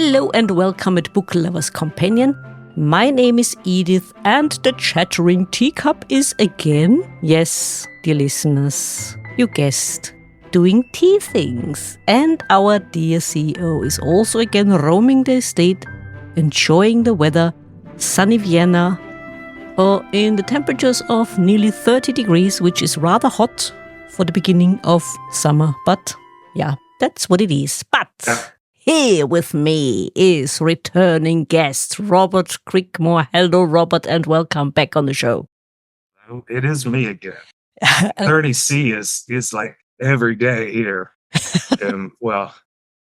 Hello and welcome at Book Lovers Companion. My name is Edith and the chattering teacup is again, yes, dear listeners, you guessed, doing tea things. And our dear CEO is also again roaming the estate, enjoying the weather, sunny Vienna, or in the temperatures of nearly 30 degrees, which is rather hot for the beginning of summer. But yeah, that's what it is. But here with me is returning guest Robert Creekmore. Hello, Robert, and welcome back on the show. It is me again. 30C is like every day here. Well,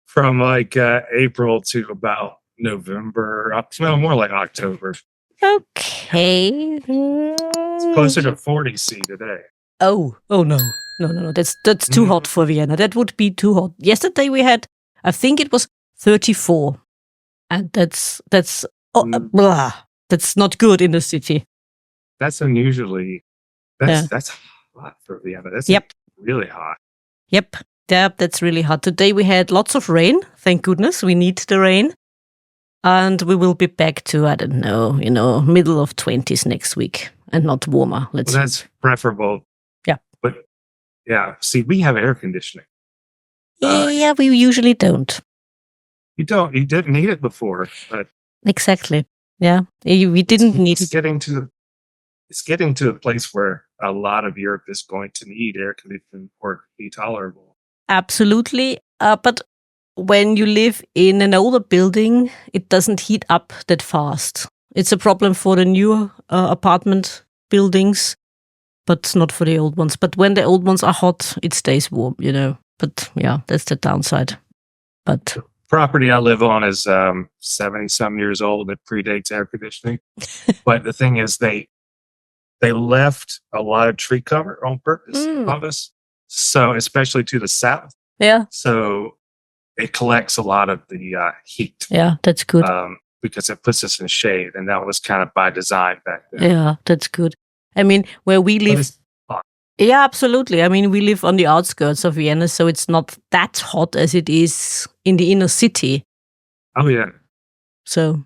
from like April to about November, more like October. Okay. It's closer to 40C today. Oh no. That's too hot for Vienna. That would be too hot. Yesterday we had, I think it was 34, and that's not good in the city. That's unusually that's hot for Vienna. That's really hot. Yep, that's really hot. Today we had lots of rain. Thank goodness, we need the rain, and we will be back to middle of 20s next week, and not warmer. That's preferable. Yeah, but yeah, see, we have air conditioning. Yeah, we usually don't. You didn't need it before, but exactly. Yeah, we didn't need it. It's getting to a place where a lot of Europe is going to need air conditioning or be tolerable. Absolutely. But when you live in an older building, it doesn't heat up that fast. It's a problem for the newer apartment buildings, but not for the old ones. But when the old ones are hot, it stays warm, But yeah, that's the downside. But the property I live on is 70-some years old. It predates air conditioning. But the thing is, they left a lot of tree cover on purpose of us. So especially to the south. Yeah. So it collects a lot of the heat. Yeah, that's good. Because it puts us in shade, and that was kind of by design back then. Yeah, that's good. I mean, where we live. Yeah, absolutely. I mean, we live on the outskirts of Vienna, so it's not that hot as it is in the inner city. Oh, yeah. So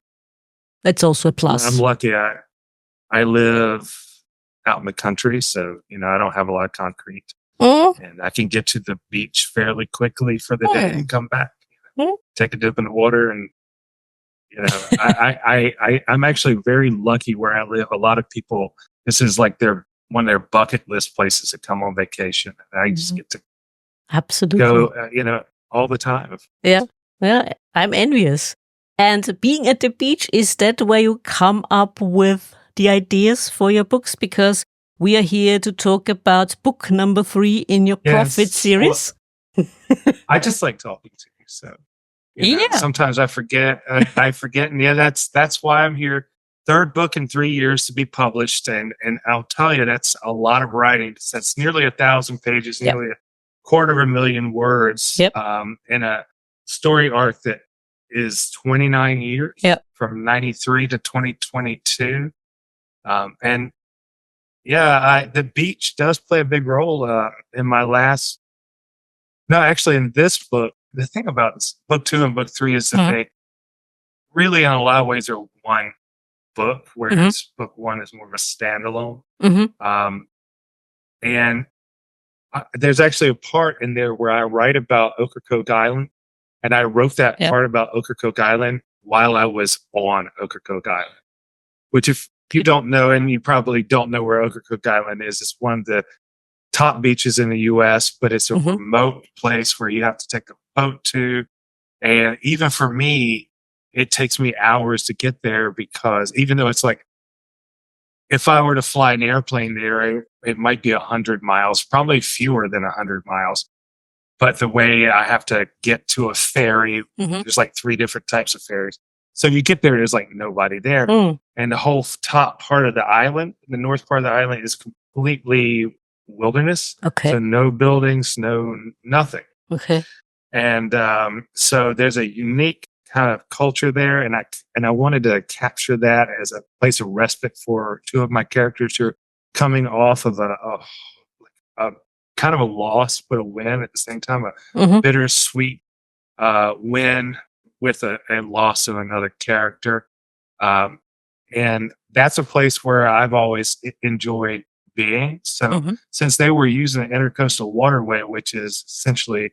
that's also a plus. I'm lucky. I live out in the country, so, I don't have a lot of concrete. And I can get to the beach fairly quickly for the day and come back. Take a dip in the water, and, I'm actually very lucky where I live. A lot of people, this is like one of their bucket list places to come on vacation. And I just get to go, all the time. Yeah, I'm envious. And being at the beach, is that where you come up with the ideas for your books? Because we are here to talk about book number 3 in your Prophet series. Well, I just like talking to you, so sometimes I forget. And that's why I'm here. 3rd book in 3 years to be published, and I'll tell you, that's a lot of writing. That's nearly 1,000 pages, nearly 250,000 words, in a story arc that is 29 years, from 93 to 2022, and the beach does play a big role in my last. No, actually, in this book, the thing about book 2 and book 3 is that they really, in a lot of ways, are one book, whereas book 1 is more of a standalone. And there's actually a part in there where I write about Ocracoke Island, and I wrote that part about Ocracoke Island while I was on Ocracoke Island, which, if you don't know, and you probably don't know where Ocracoke Island is, it's one of the top beaches in the U.S., but it's a remote place where you have to take a boat to. And even for me, it takes me hours to get there, because even though it's like, if I were to fly an airplane there, it might be 100 miles, probably fewer than 100 miles. But the way I have to get to a ferry, there's like 3 different types of ferries. So you get there, there's like nobody there. And the whole top part of the island, the north part of the island, is completely wilderness. Okay. So no buildings, nothing. Okay. And so there's a unique kind of culture there, and I wanted to capture that as a place of respite for 2 of my characters who are coming off of a kind of a loss but a win at the same time, a bittersweet win with a loss of another character. And that's a place where I've always enjoyed being. So since they were using the intercoastal waterway, which is essentially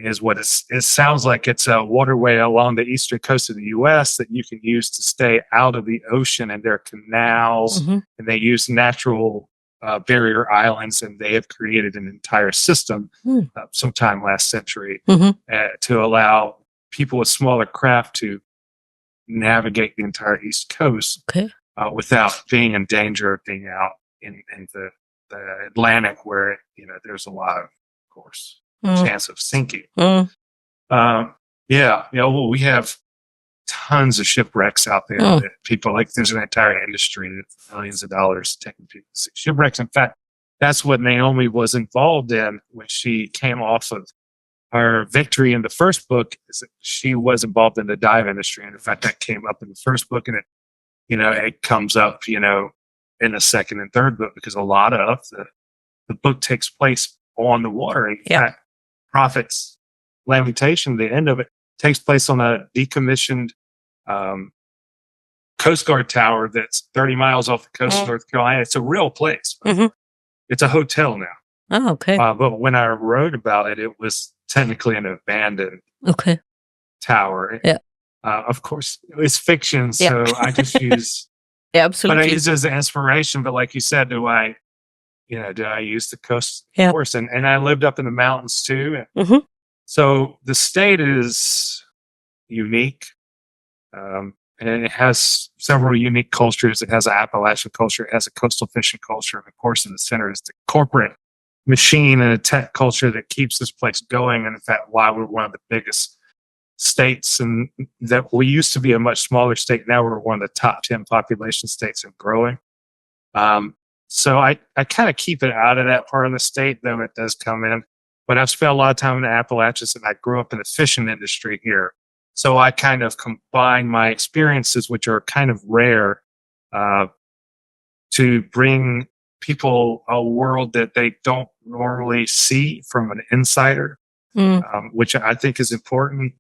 is what it sounds like, it's a waterway along the eastern coast of the U.S. that you can use to stay out of the ocean, and there are canals, and they use natural barrier islands, and they have created an entire system sometime last century to allow people with smaller craft to navigate the entire East Coast without being in danger of being out in the Atlantic, where there's a lot of course chance of sinking. We have tons of shipwrecks out there that people there's an entire industry that's millions of dollars taking people to see shipwrecks. In fact, that's what Naomi was involved in when she came off of her victory in the first book. Is that she was involved in the dive industry, and in fact that came up in the first book, and it comes up in the second and third book, because a lot of the book takes place on the water. In fact, Prophet's Lamentation, the end of it, takes place on a decommissioned Coast Guard tower that's 30 miles off the coast of North Carolina. It's a real place. It's a hotel now. Oh, okay. But when I wrote about it, it was technically an abandoned tower. Yeah. Of course, it's fiction, so I just use... absolutely. But I use it as an inspiration. But like you said, do I use the coast? Of course. And I lived up in the mountains too. So the state is unique. And it has several unique cultures. It has an Appalachian culture. It has a coastal fishing culture. And of course, in the center is the corporate machine and a tech culture that keeps this place going. And in fact, why we're one of the biggest states, and that we used to be a much smaller state. Now we're one of the top 10 population states and growing. So I kind of keep it out of that part of the state, though it does come in. But I've spent a lot of time in the Appalachians, and I grew up in the fishing industry here. So I kind of combine my experiences, which are kind of rare, to bring people a world that they don't normally see from an insider, which I think is important,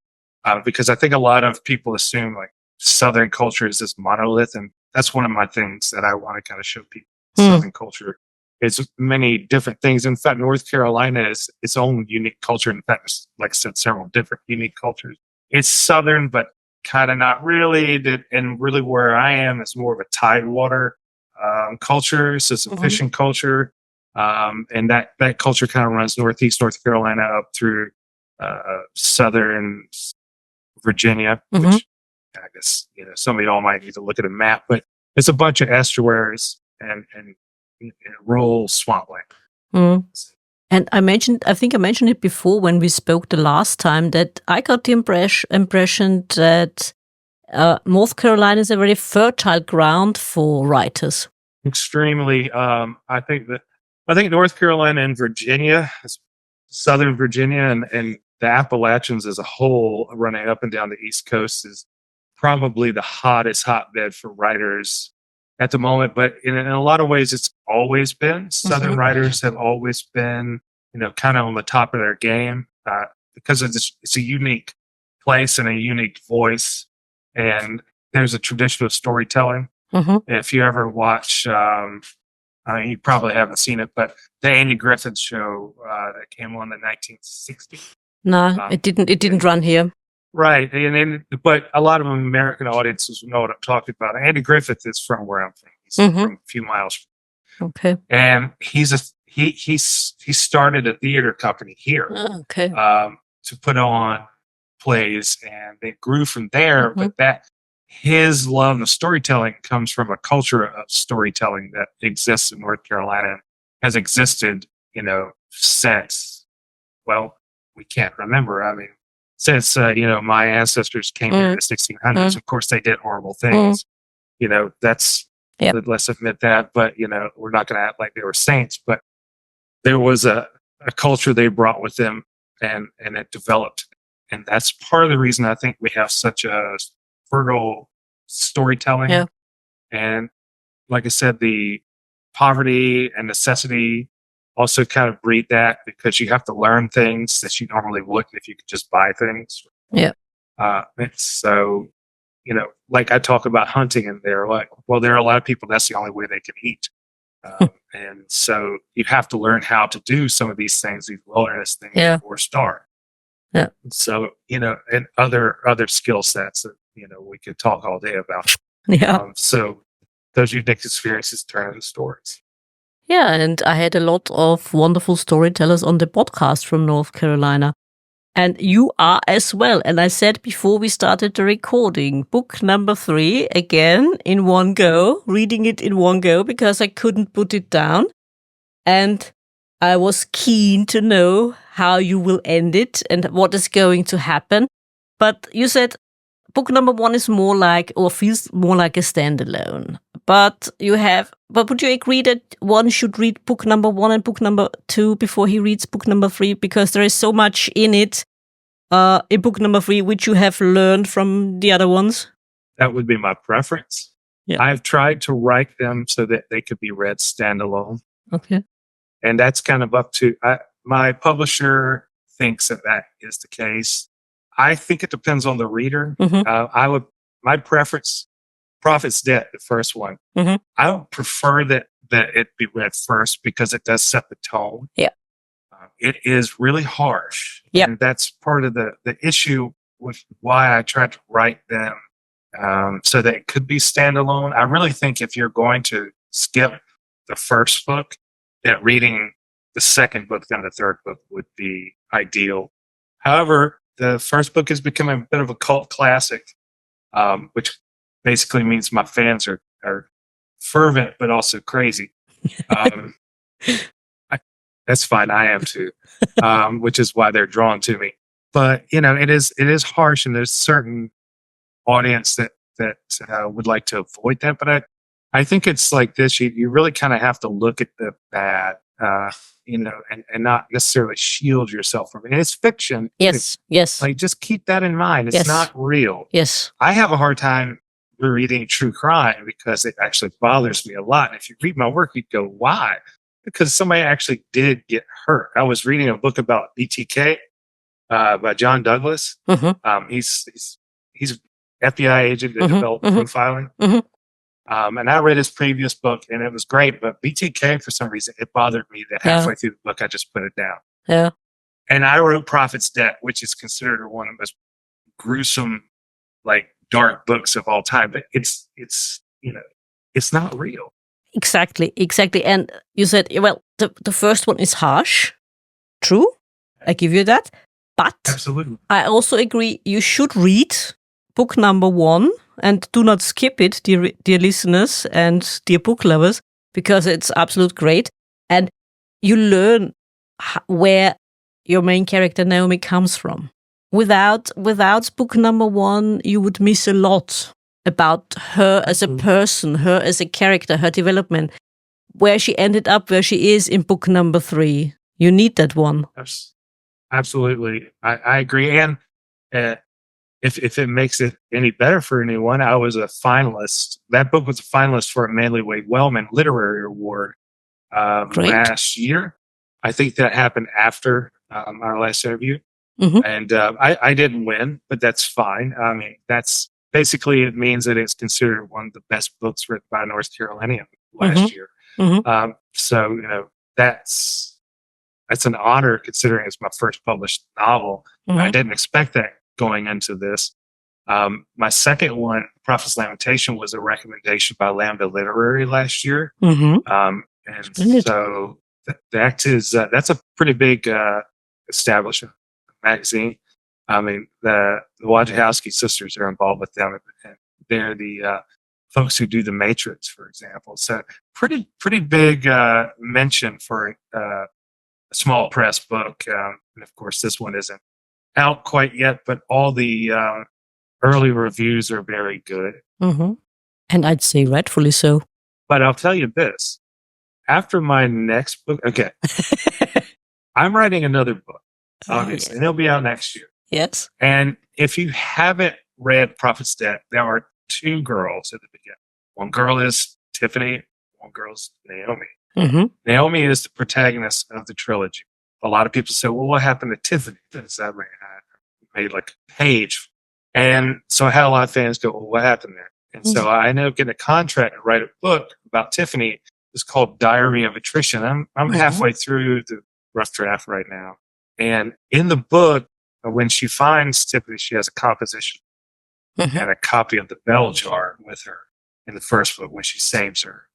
because I think a lot of people assume Southern culture is this monolith. And that's one of my things that I want to kind of show people. Southern culture is many different things. In fact, North Carolina is its own unique culture. In fact, like I said, several different unique cultures. It's Southern, but kind of not really. And really where I am is more of a tidewater culture. So it's a fishing culture. And that culture kind of runs Northeast North Carolina up through Southern Virginia, which I guess, some of y'all might need to look at a map, but it's a bunch of estuaries and rural swampland. And I think I mentioned it before when we spoke the last time, that I got the impression that North Carolina is a very fertile ground for writers. Extremely. I think North Carolina and Virginia, Southern Virginia, and the Appalachians as a whole, running up and down the East Coast, is probably the hottest hotbed for writers at the moment. But in a lot of ways, it's always been. Southern writers have always been, kind of on the top of their game, because it's a unique place and a unique voice. And there's a tradition of storytelling. If you ever watch, you probably haven't seen it, but the Andy Griffith show that came on in the 1960s. No, it didn't run here. Right. But a lot of American audiences know what I'm talking about. Andy Griffith is from where I'm from. He's from a few miles. Okay. And he started a theater company here. Okay. To put on plays, and they grew from there. But his love of storytelling comes from a culture of storytelling that exists in North Carolina, has existed, since, well, we can't remember. I mean, since, my ancestors came here in the 1600s, of course, they did horrible things. Let's admit that. But, we're not going to act like they were saints. But there was a culture they brought with them, and it developed. And that's part of the reason I think we have such a fertile storytelling. Yeah. And like I said, the poverty and necessity also kind of breed that, because you have to learn things that you normally wouldn't if you could just buy things. Yeah. And so, like I talk about hunting, and they're like, well, there are a lot of people that's the only way they can eat. And so you have to learn how to do some of these things, these wilderness things, before start. Yeah. So, and other skill sets that, we could talk all day about. Yeah. So those unique experiences turn into stories. Yeah. And I had a lot of wonderful storytellers on the podcast from North Carolina. And you are as well. And I said before we started the recording, book number 3, again, in one go, reading it in one go because I couldn't put it down. And I was keen to know how you will end it and what is going to happen. But you said book number 1 is more like, or feels more like a standalone. But would you agree that one should read book number 1 and book number 2 before he reads book number 3? Because there is so much in it, in book number 3, which you have learned from the other ones? That would be my preference. Yeah. I've tried to write them so that they could be read standalone. Okay. And that's kind of up to, my publisher thinks that is the case. I think it depends on the reader. Mm-hmm. My preference, Prophet's Debt, the first one. Mm-hmm. I would prefer that it be read first because it does set the tone. Yeah. It is really harsh. Yeah. And that's part of the issue with why I tried to write them so that it could be standalone. I really think if you're going to skip the first book, that reading the second book, then the third book would be ideal. However, the first book has become a bit of a cult classic, which basically means my fans are fervent, but also crazy. That's fine. I am too, which is why they're drawn to me. But, it is harsh, and there's certain audience that would like to avoid that. But I think it's like this. You really kind of have to look at the bad, and not necessarily shield yourself from it. And it's fiction. Yes. Yes. Like, just keep that in mind. It's not real. Yes. I have a hard time reading true crime because it actually bothers me a lot. And if you read my work, you'd go, why? Because somebody actually did get hurt. I was reading a book about BTK by John Douglas. Mm-hmm. He's FBI agent that developed profiling. Mm-hmm. And I read his previous book, and it was great. But BTK, for some reason, it bothered me that halfway through the book, I just put it down. Yeah. And I wrote Prophet's Debt, which is considered one of the most gruesome, dark books of all time. But it's not real. Exactly. And you said, well, the first one is harsh. True. I give you that. But absolutely, I also agree you should read book number 1 and do not skip it, dear listeners and dear book lovers, because it's absolute great. And you learn where your main character Naomi comes from. Without book number 1, you would miss a lot about her as a person, her as a character, her development, where she ended up, where she is in book number 3. You need that one. Absolutely. I agree. And if it makes it any better for anyone, I was a finalist. That book was a finalist for a Manly Wade Wellman Literary Award last year. I think that happened after our last interview. Mm-hmm. And I didn't win, but that's fine. I mean, that's basically, it means that it's considered one of the best books written by a North Carolinian last year. Mm-hmm. So, that's an honor considering it's my first published novel. Mm-hmm. I didn't expect that going into this. My second one, Prophet's Lamentation, was a recommendation by Lambda Literary last year. Mm-hmm. And so that's a pretty big establishment magazine. I mean, the Wojciechowski sisters are involved with them, and they're the folks who do The Matrix, for example. So pretty big mention for a small press book. And of course, this one isn't out quite yet, but all the early reviews are very good. Mm-hmm. And I'd say rightfully so. But I'll tell you this. After my next book, okay, I'm writing another book, obviously, and it'll be out next year. Yes. And if you haven't read Prophet's Debt, there are 2 girls at the beginning. One girl is Tiffany, one girl is Naomi. Mm-hmm. Naomi is the protagonist of the trilogy. A lot of people say, well, what happened to Tiffany? I made like a page And so I had a lot of fans go, well, what happened there? And so I ended up getting a contract to write a book about Tiffany. It's called Diary of Attrition. I'm halfway through the rough draft right now. And in the book, when she finds Tiffany, she has a composition and a copy of the bell jar with her in the first book when she saves her.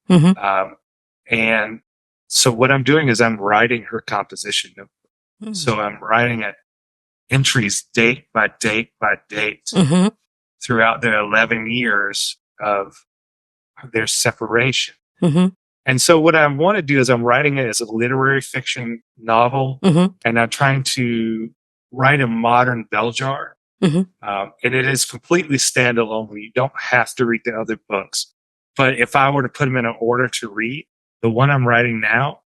And so what I'm doing is I'm writing her composition notebook. So I'm writing it entries date by date by date throughout the 11 years of their separation. And so what I want to do is I'm writing it as a literary fiction novel, and I'm trying to write a modern bell jar. And it is completely standalone. You don't have to read the other books. But if I were to put them in an order to read, the one I'm writing now,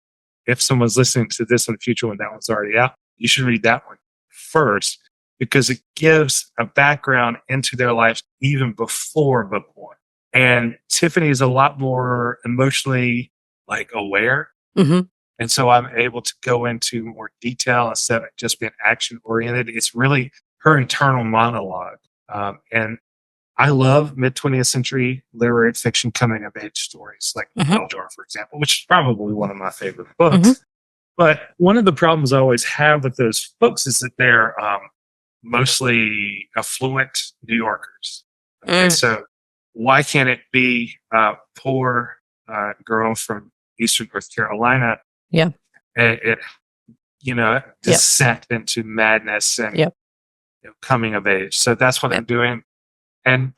if someone's listening to this in the future when that one's already out, you should read that one first, because it gives a background into their lives even before book one. And Tiffany is a lot more emotionally aware. And so I'm able to go into more detail instead of just being action oriented. It's really her internal monologue. And I love mid-20th century literary fiction coming of age stories like Bell Jar, for example, which is probably one of my favorite books. But one of the problems I always have with those books is that they're mostly affluent New Yorkers. And so why can't it be a poor girl from Eastern North Carolina? Descent into madness and coming of age. So that's what I'm doing. And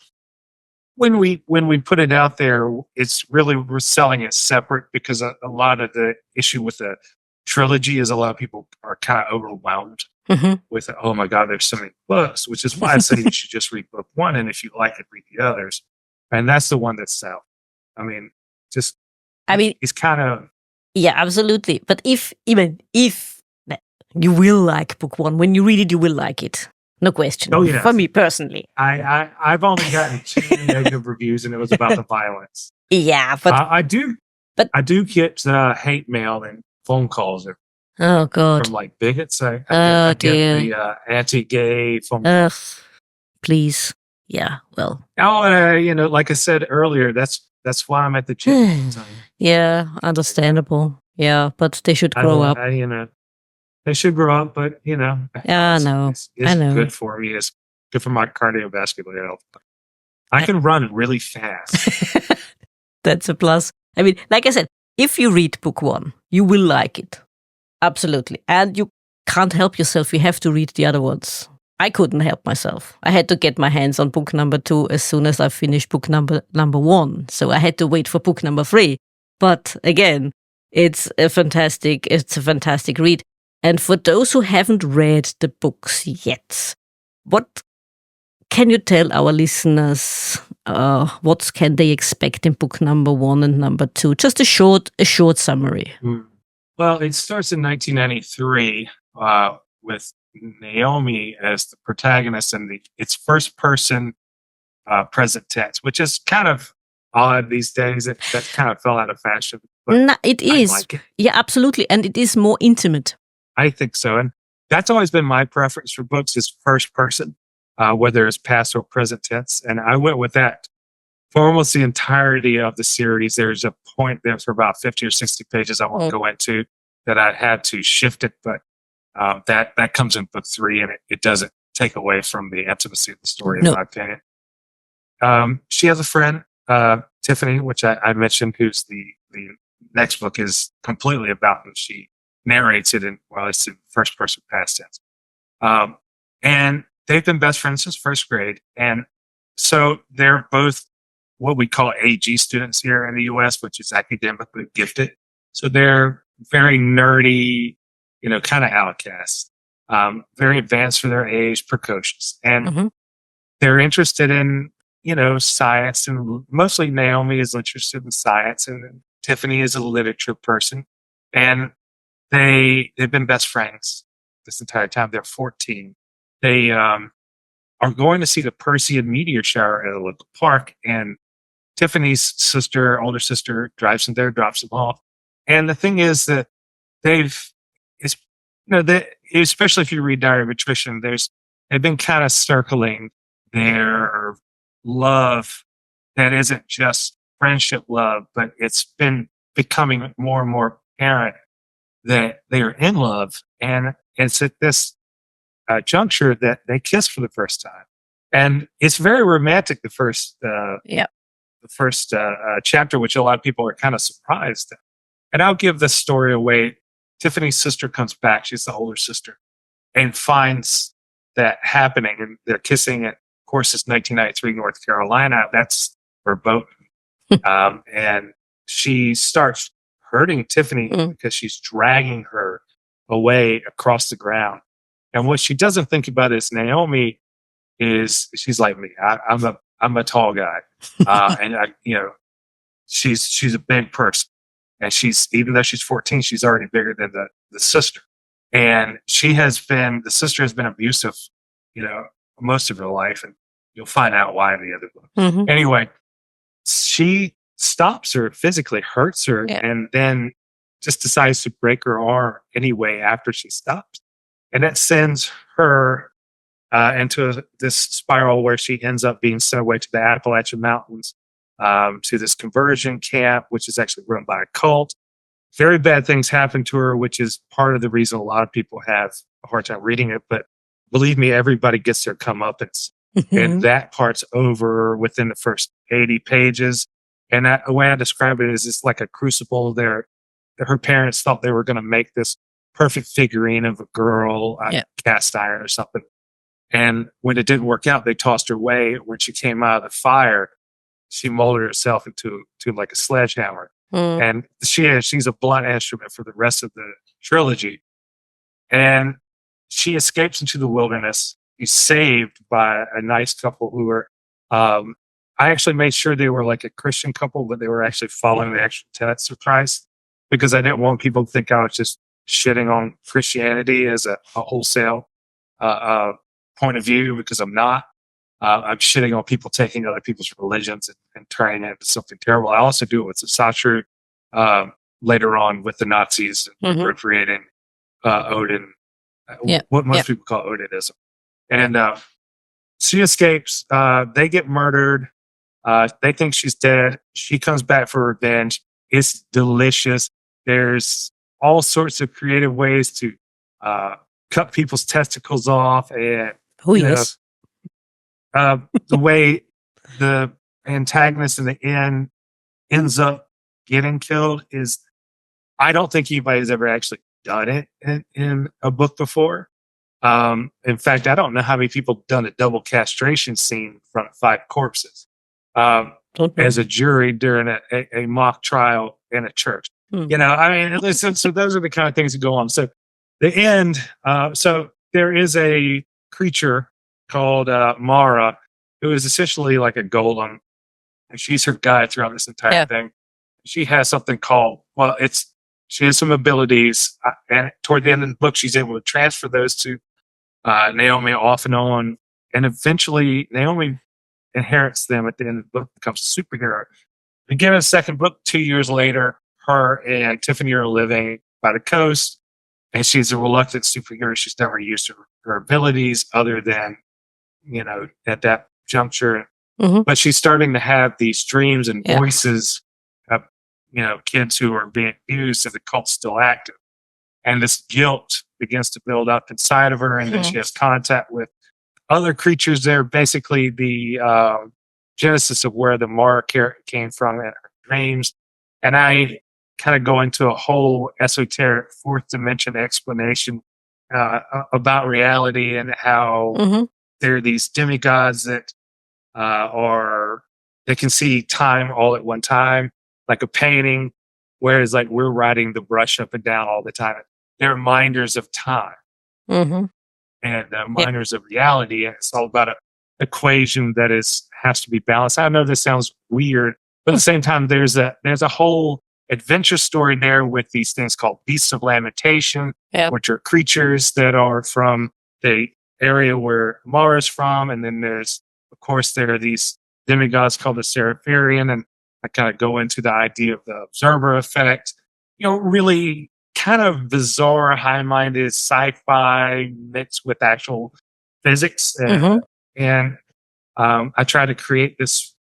when we put it out there, it's really, we're selling it separate, because a lot of the issue with the trilogy is a lot of people are kind of overwhelmed with, oh my God, there's so many books, which is why I say you should just read book one. And if you like it, read the others. And that's the one that's out. It's kind of. Yeah, absolutely. But even if you will like book one, when you read it, you will like it. No question. Oh, yeah. For me personally. I've only gotten 2 negative reviews, and it was about the violence. Yeah, but I do get hate mail and phone calls. Oh God! From bigots. I get the anti-gay phone calls. Please, yeah. Well. Oh, like I said earlier, that's why I'm at the gym. Yeah, understandable. Yeah, but they should grow up. They should grow up, but yeah, I know. It's good for me. It's good for my cardiovascular health. I can run really fast. That's a plus. I mean, like I said, if you read book one, you will like it. Absolutely. And you can't help yourself. You have to read the other ones. I couldn't help myself. I had to get my hands on book number 2 as soon as I finished book number 1. So I had to wait for book number 3. But again, it's a fantastic read. And for those who haven't read the books yet, what can you tell our listeners? What can they expect in book number 1 and number 2? Just a short summary. Well, it starts in 1993 with Naomi as the protagonist, and it's first person present tense, which is kind of odd these days. That kind of fell out of fashion. It is. Like it. Yeah, absolutely. And it is more intimate. I think so. And that's always been my preference for books, is first person, whether it's past or present tense. And I went with that for almost the entirety of the series. There's a point there for about 50 or 60 pages I won't go into that I had to shift it, but that comes in book 3, and it doesn't take away from the intimacy of the story, in my opinion. She has a friend, Tiffany, which I mentioned, who's the next book is completely about, and she narrates it it's in first person past tense. And they've been best friends since first grade. And so they're both what we call AG students here in the US, which is academically gifted. So they're very nerdy, kind of outcasts, very advanced for their age, precocious. And they're interested in, science, and mostly Naomi is interested in science, and Tiffany is a literature person. And they've been best friends this entire time. They're 14. They are going to see the Perseid meteor shower at a local park, and Tiffany's older sister, drives them there, drops them off. And the thing is that especially if you read Diary of Attrition, they've been kind of circling their love that isn't just friendship love, but it's been becoming more and more apparent that they are in love. And it's at this juncture that they kiss for the first time. And it's very romantic, the first chapter, which a lot of people are kind of surprised at. And I'll give this story away. Tiffany's sister comes back. She's the older sister, and finds that happening. And they're kissing. Of course, it's 1993, North Carolina. That's verboten. And she starts hurting Tiffany because she's dragging her away across the ground. And what she doesn't think about is Naomi she's like me. I'm a tall guy. And she's a big person. And even though she's 14, she's already bigger than the sister. And the sister has been abusive, most of her life. And you'll find out why in the other book. Mm-hmm. Anyway, she stops her, physically hurts her, and then just decides to break her arm anyway after she stops. And that sends her into this spiral where she ends up being sent away to the Appalachian Mountains, to this conversion camp, which is actually run by a cult. Very bad things happen to her, which is part of the reason a lot of people have a hard time reading it. But believe me, everybody gets their comeuppance. And that part's over within the first 80 pages. And the way I describe it is it's like a crucible there. Her parents thought they were going to make this perfect figurine of a girl, cast iron or something. And when it didn't work out, they tossed her away. When she came out of the fire, she molded herself into like a sledgehammer. And she's a blunt instrument for the rest of the trilogy. And she escapes into the wilderness. She's saved by a nice couple who are, I actually made sure they were like a Christian couple, but they were actually following the actual tenets of Christ, because I didn't want people to think I was just shitting on Christianity as a wholesale point of view, because I'm not. I'm shitting on people taking other people's religions and turning it into something terrible. I also do it with the Satru later on with the Nazis appropriating Odin, what most people call Odinism. And she escapes. They get murdered. They think she's dead. She comes back for revenge. It's delicious. There's all sorts of creative ways to cut people's testicles off. And the way the antagonist in the end ends up getting killed is, I don't think anybody's ever actually done it in a book before. In fact, I don't know how many people have done a double castration scene in front of 5 corpses as a jury during a mock trial in a church. I mean, listen, so those are the kind of things that go on. So the end, so there is a creature called Mara, who is essentially like a golem. And she's her guide throughout this entire thing. She has something called, she has some abilities. And toward the end of the book, she's able to transfer those to Naomi off and on. And eventually, Naomi inherits them at the end of the book, becomes a superhero. Begin a second book 2 years later, her and Tiffany are living by the coast. And she's a reluctant superhero. She's never used her abilities other than, at that juncture. But she's starting to have these dreams and voices of, kids who are being abused, and the cult's still active. And this guilt begins to build up inside of her. And then she has contact with other creatures. They're basically the genesis of where the Mara character came from in her dreams. And I kind of go into a whole esoteric fourth dimension explanation about reality and how there are these demigods that they can see time all at one time, like a painting, whereas like we're riding the brush up and down all the time. They're minders of time and minders of reality. And it's all about an equation that has to be balanced. I know this sounds weird, but at the same time, there's a whole adventure story there with these things called beasts of lamentation, which are creatures that are from the area where Mara's from. And then there are these demigods called the Seraphirian, and I kind of go into the idea of the observer effect, really kind of bizarre, high-minded sci-fi mixed with actual physics. And I try to create this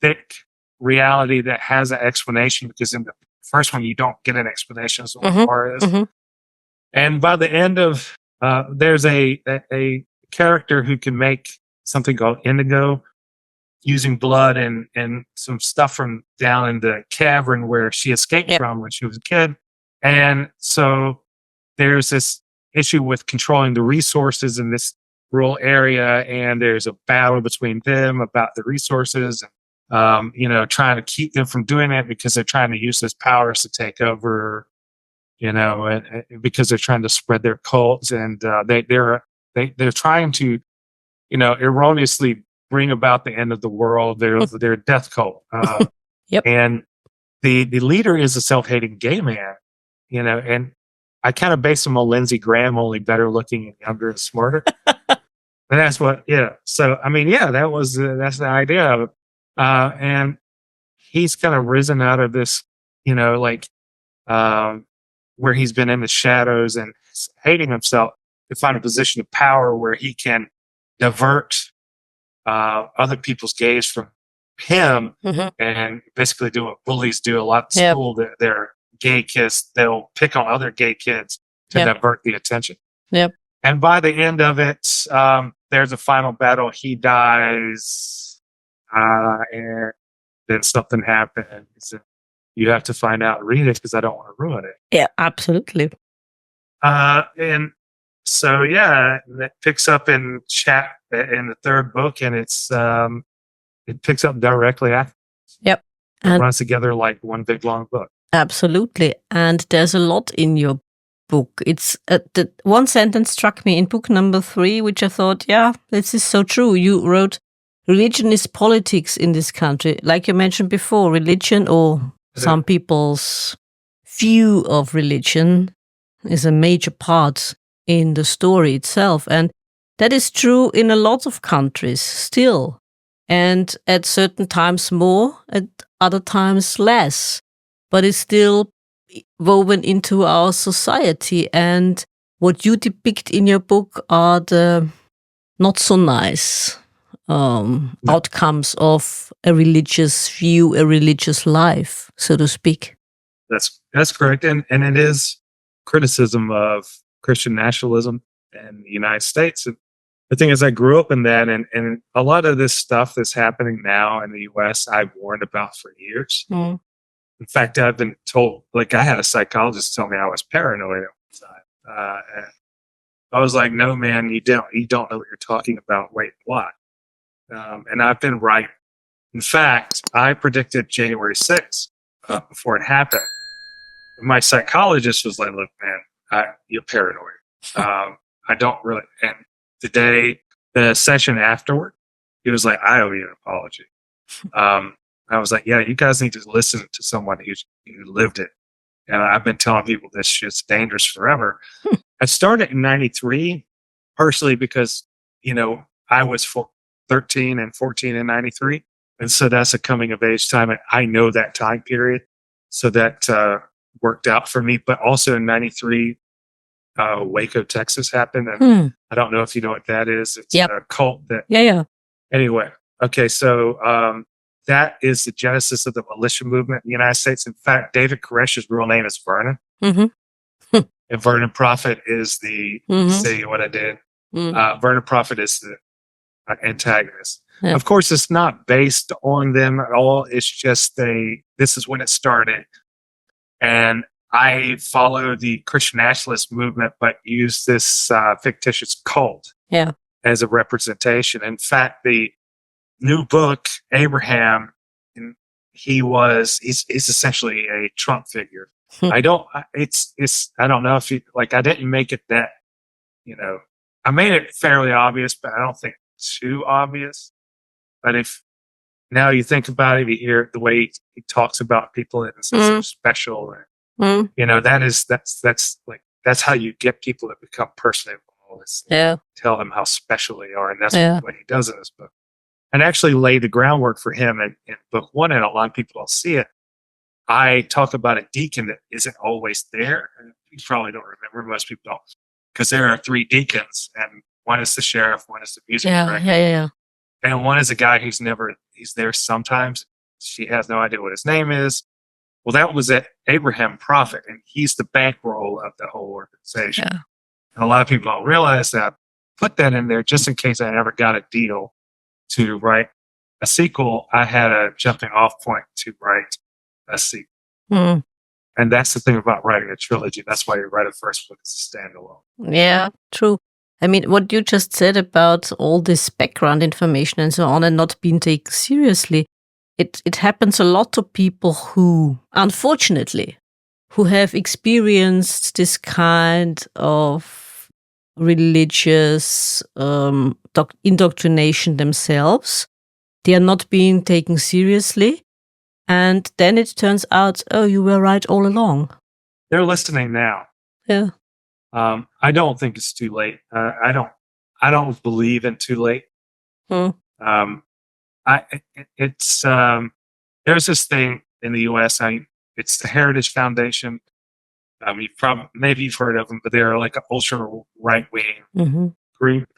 thick reality that has an explanation, because in the first one, you don't get an explanation as to what horror is. And by the end of, there's a character who can make something called indigo using blood and some stuff from down in the cavern where she escaped from when she was a kid. And so there's this issue with controlling the resources in this rural area, and there's a battle between them about the resources, trying to keep them from doing it because they're trying to use those powers to take over, and because they're trying to spread their cults, and they're trying to, erroneously bring about the end of the world. They're a death cult. And the leader is a self-hating gay man, and I kind of base him on Lindsey Graham, only better looking and younger and smarter. And that's what, So, I mean, that's the idea of it. And he's kind of risen out of this, where he's been in the shadows and hating himself, to find a position of power where he can divert other people's gaze from him, and basically do what bullies do a lot at school. They're gay kids. They'll pick on other gay kids to divert the attention. And by the end of it, there's a final battle. He dies, and then something happens. You have to find out, read it, because I don't want to ruin it. Yeah, absolutely. And so, it picks up in the third book, and it picks up directly after. Yep. It runs together like one big long book. Absolutely. And there's a lot in your book. It's the one sentence struck me in book number 3, which I thought, this is so true. You wrote, religion is politics in this country. Like you mentioned before, religion, or some people's view of religion, is a major part in the story itself. And that is true in a lot of countries still. And at certain times more, at other times less. But it's still woven into our society. And what you depict in your book are the not so nice outcomes of a religious view, a religious life, so to speak. That's correct. And it is criticism of Christian nationalism in the United States. And the thing is, I grew up in that, and a lot of this stuff that's happening now in the U.S., I've warned about for years. In fact, I've been told, I had a psychologist tell me I was paranoid at one time. I was like, no, man, you don't know what you're talking about. Wait, what? And I've been right. In fact, I predicted January 6th before it happened. My psychologist was like, look, man, you're paranoid. I don't really. And the session afterward, he was like, I owe you an apology. I was like, yeah, you guys need to listen to someone who lived it. And I've been telling people this shit's dangerous forever. I started in 93, partially because, I was 13 and 14 in 93. And so that's a coming of age time. And I know that time period. So that worked out for me. But also in 93, Waco, Texas happened. And I don't know if you know what that is. It's a cult that. Yeah. Anyway. Okay. So, that is the genesis of the militia movement in the United States. In fact, David Koresh's real name is Vernon. And Vernon Prophet is the, say what I did. Vernon Prophet is the antagonist. Yeah. Of course, it's not based on them at all. It's just this is when it started. And I follow the Christian nationalist movement, but use this fictitious cult as a representation. In fact, the new book, Abraham, he's essentially a Trump figure. I don't know if I didn't make it that, I made it fairly obvious, but I don't think too obvious. But if now you think about it, you hear the way he talks about people and it's so special, and that's how you get people to become personally involved. Tell them how special they are, and that's what he does in this book. And actually lay the groundwork for him in book 1, and a lot of people don't see it. I talk about a deacon that isn't always there. And you probably don't remember, most people don't, because there are 3 deacons, and one is the sheriff, one is the music director, And one is a guy he's there sometimes. She has no idea what his name is. Well, that was Abraham Prophet, and he's the bankroll of the whole organization. Yeah. And a lot of people don't realize that. Put that in there just in case I ever got a deal to write a sequel. I had a jumping off point to write a sequel. Mm. And that's the thing about writing a trilogy. That's why you write a first book as a standalone. Yeah, true. I mean, what you just said about all this background information and so on and not being taken seriously, it happens a lot to people who, unfortunately, who have experienced this kind of religious indoctrination themselves. They are not being taken seriously. And then it turns out, oh, you were right all along. They're listening now. Yeah. I don't think it's too late. I don't believe in too late. There's this thing in the U.S. It's the Heritage Foundation. Maybe you've heard of them, but they're like an ultra right wing group.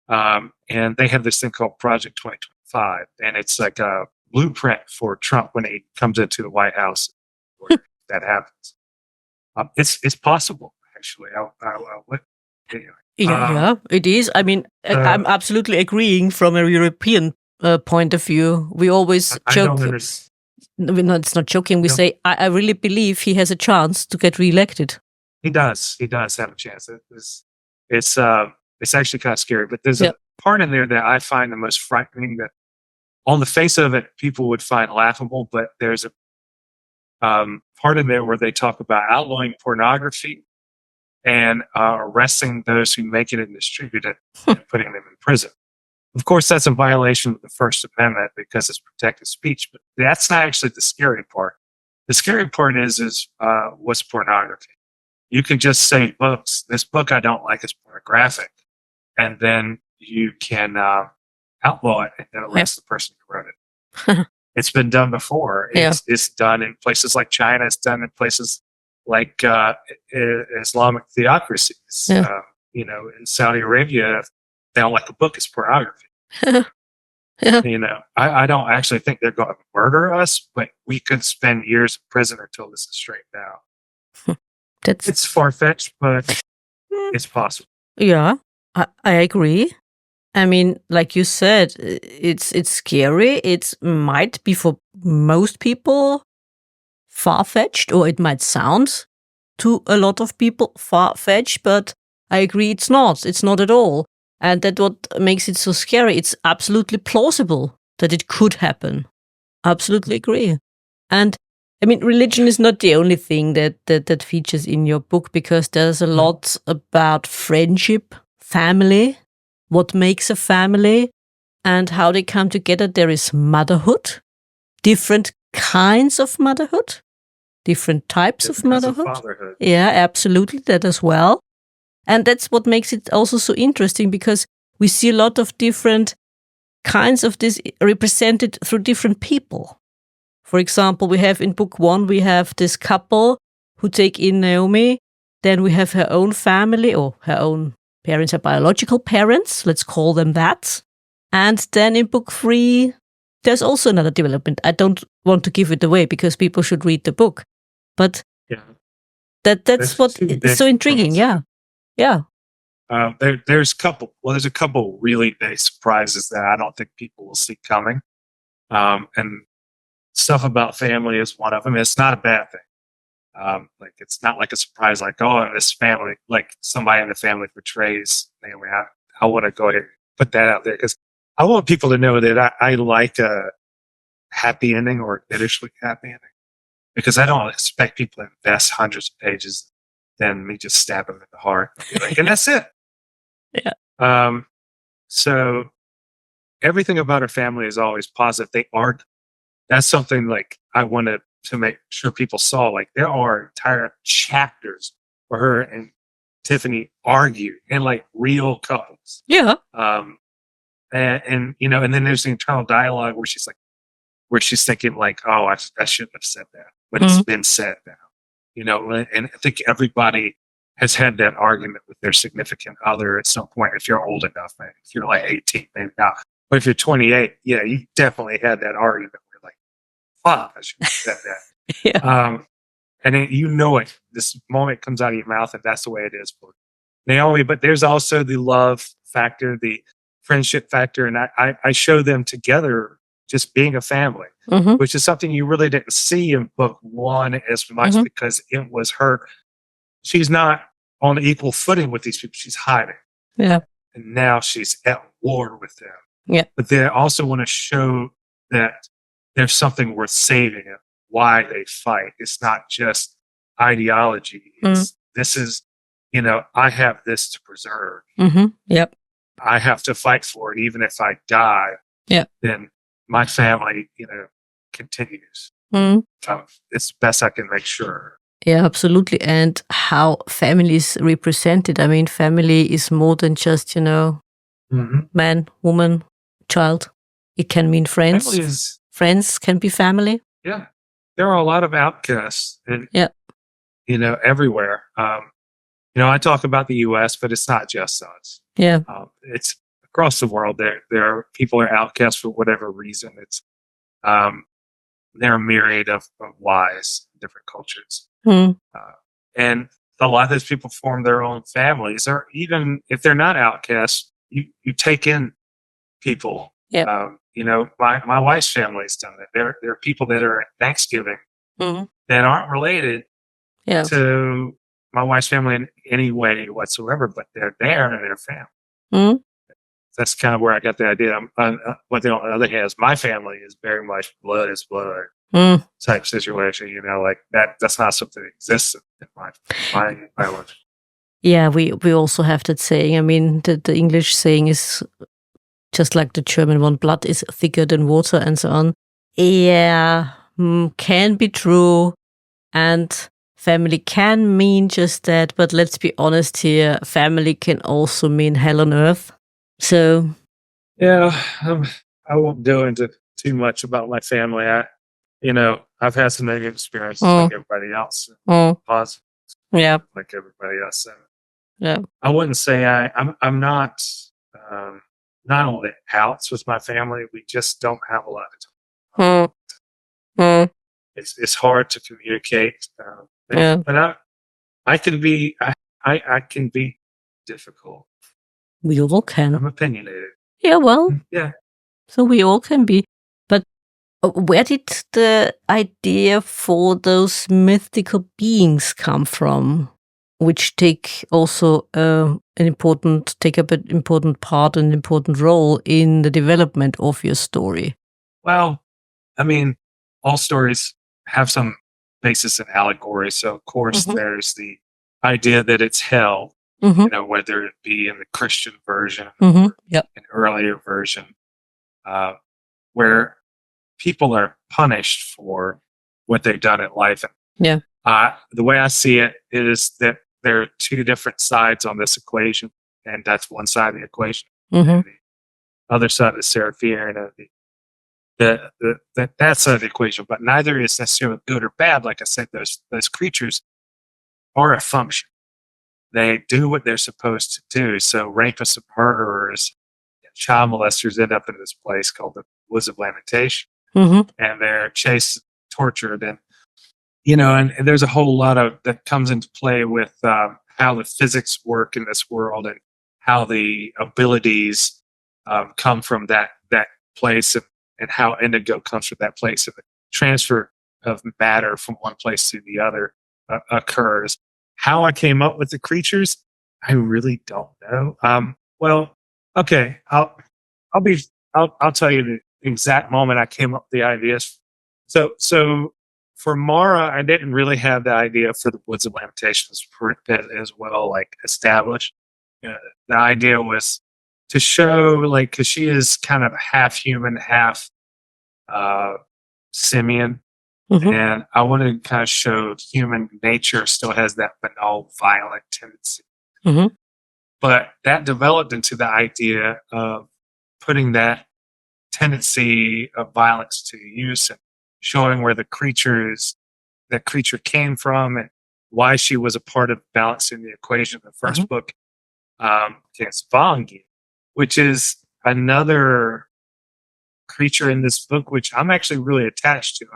And they have this thing called Project 2025, and it's like a blueprint for Trump when he comes into the White House. That happens. It's possible, actually. Yeah, it is. I mean, I'm absolutely agreeing from a European point of view. We always joke. No, it's not joking. We say, I really believe he has a chance to get reelected. He does. He does have a chance. It's actually kind of scary. But there's a part in there that I find the most frightening that on the face of it, people would find laughable. But there's a part in there where they talk about outlawing pornography and arresting those who make it and distribute it and putting them in prison. Of course, that's a violation of the First Amendment because it's protected speech, but that's not actually the scary part. The scary part is what's pornography. You can just say books. This book I don't like is pornographic, and then you can outlaw it and then arrest the person who wrote it. It's been done before. It's done in places like China. It's done in places like Islamic theocracies. In Saudi Arabia, they don't like a book. It's pornography. I don't actually think they're going to murder us, but we could spend years in prison until this is straightened out. It's far-fetched, but it's possible. Yeah, I agree. I mean, like you said, it's scary. It might be for most people far-fetched, or it might sound to a lot of people far-fetched, but I agree it's not. It's not at all. And that's what makes it so scary. It's absolutely plausible that it could happen. Absolutely agree. And I mean, religion is not the only thing that features in your book, because there's a lot about friendship, family, what makes a family, and how they come together. There is motherhood, different kinds of motherhood, different types of motherhood. Yeah, absolutely, that as well. And that's what makes it also so interesting, because we see a lot of different kinds of this represented through different people. For example, we have in book 1, we have this couple who take in Naomi. Then we have her own family, or her own parents, her biological parents, let's call them that. And then in book 3, there's also another development. I don't want to give it away because people should read the book. But that's what it's so intriguing. Yeah. There's a couple really big surprises that I don't think people will see coming. And stuff about family is one of them. It's not a bad thing. It's not like a surprise, like, oh, this family, like somebody in the family betrays Naomi. I want to go ahead and put that out there because I want people to know that I like a happy ending or initially happy ending, because I don't expect people to invest hundreds of pages than me just stab them in the heart. And that's it. Yeah. So everything about her family is always positive. They aren't. That's something like I wanted to make sure people saw. Like there are entire chapters where her and Tiffany argue and like real couples. Yeah. And then there's the internal dialogue where she's thinking like, oh, I shouldn't have said that, but it's been said now. And I think everybody has had that argument with their significant other at some point. If you're old enough, man, if you're like 18, maybe not. But if you're 28, yeah, you definitely had that argument. Where you're like, fuck, I should have said that. Yeah. And then you know it. This moment comes out of your mouth, and that's the way it is for Naomi. But there's also the love factor, the friendship factor, and I show them together just being a family, which is something you really didn't see in book one as much because it was her. She's not on equal footing with these people. She's hiding. Yeah. And now she's at war with them. Yeah. But they also want to show that there's something worth saving and why they fight. It's not just ideology. This is, I have this to preserve. Yep. I have to fight for it. Even if I die, then my family, continues. It's best I can make sure. Yeah, absolutely. And how family is represented. I mean, family is more than just, man, woman, child. It can mean friends. Friends can be family. Yeah. There are a lot of outcasts everywhere. I talk about the U.S., but it's not just us. Yeah. It's across the world. There are people are outcasts for whatever reason. It's there are a myriad of whys in different cultures. And a lot of those people form their own families, or even if they're not outcasts, you take in people. Yeah. My wife's family's done it. There are people that are at Thanksgiving that aren't related to my wife's family in any way whatsoever, but they're there and they're family. That's kind of where I got the idea. But on the other hand, my family is very much blood is blood type situation. Like that's not something that exists in my life. Yeah, we also have that saying. I mean, the English saying is just like the German one, blood is thicker than water and so on. Yeah, can be true. And family can mean just that. But let's be honest here, family can also mean hell on earth. So. Yeah, I won't go into too much about my family. I've had some negative experiences like everybody else. Positive. Yeah. Like everybody else. So yeah. I wouldn't say I'm not only outs with my family, we just don't have a lot of time. It's hard to communicate. But I can be I can be difficult. We all can. I'm opinionated. Yeah, well. Yeah. So we all can be. But where did the idea for those mythical beings come from, which take also an important part, an important role in the development of your story? Well, I mean, all stories have some basis in allegory. So, of course, there's the idea that it's hell, whether it be in the Christian version or an earlier version, where people are punished for what they've done in life. Yeah. The way I see it is that there are two different sides on this equation, and that's one side of the equation. And the other side is Seraphina, that side of the equation. But neither is necessarily good or bad. Like I said, those creatures are a function. They do what they're supposed to do. So rapists and murderers, child molesters end up in this place called the Woods of Lamentation. And they're chased, tortured, and and there's a whole lot of that comes into play with how the physics work in this world and how the abilities come from that place and how indigo comes from that place, and the transfer of matter from one place to the other occurs. How I came up with the creatures, I really don't know. Well, okay, I'll tell you the exact moment I came up with the ideas. So for Mara, I didn't really have the idea for the Woods of Lamentations as well, like established. The idea was to show, because she is kind of half human, half simian. And I wanted to kind of show human nature still has that banal, violent tendency. But that developed into the idea of putting that tendency of violence to use and showing where the creature came from and why she was a part of balancing the equation. The first book against Vangi, which is another creature in this book, which I'm actually really attached to.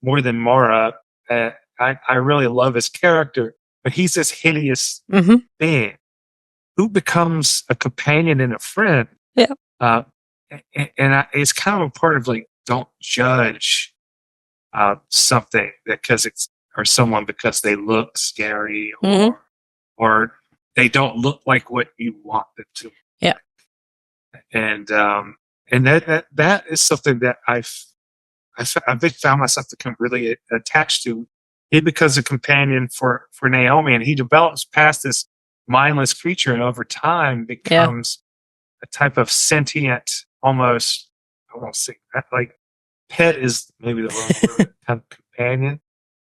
More than Mara, I really love his character, but he's this hideous being who becomes a companion and a friend. Yeah. It's kind of a part of like, don't judge something or someone because they look scary or they don't look like what you want them to. Yeah. And that is something that I've found myself become really attached to. He becomes a companion for Naomi, and he develops past this mindless creature, and over time becomes a type of sentient, almost, I won't say that, like pet is maybe the wrong word, kind of companion.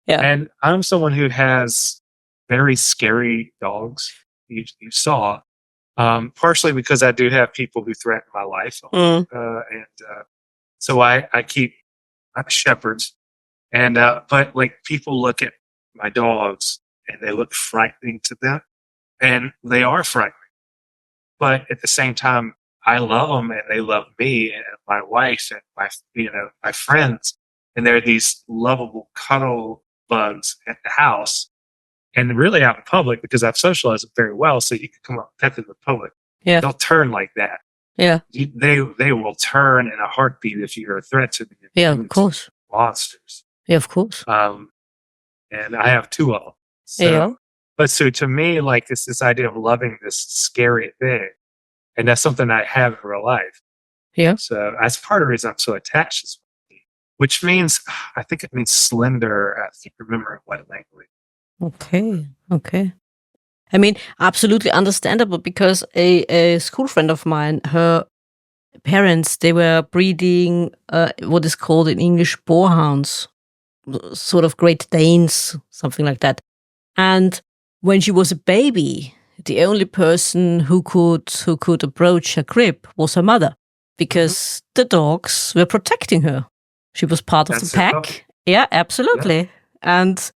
Yeah. And I'm someone who has very scary dogs. You saw, partially because I do have people who threaten my life, so I keep shepherds, and but like people look at my dogs and they look frightening to them, and they are frightening. But at the same time, I love them and they love me and my wife and my friends, and they're these lovable cuddle bugs at the house and really out in public because I've socialized them very well. So you can come up and pet them in public. Yeah. They'll turn like that. Yeah. They will turn in a heartbeat if you're a threat to them. Yeah, of course. Monsters. Yeah, of course. And I have two of them. Yeah. But so to me, like this idea of loving this scary thing, and that's something I have in real life. Yeah. So that's part of the reason I'm so attached to this movie, which means, I think it means slender. I can't remember what language. Okay. I mean, absolutely understandable, because a school friend of mine, her parents, they were breeding what is called in English boarhounds, sort of Great Danes, something like that. And when she was a baby, the only person who could approach her crib was her mother, because the dogs were protecting her. She was part of the pack. Yeah, absolutely. Yeah. And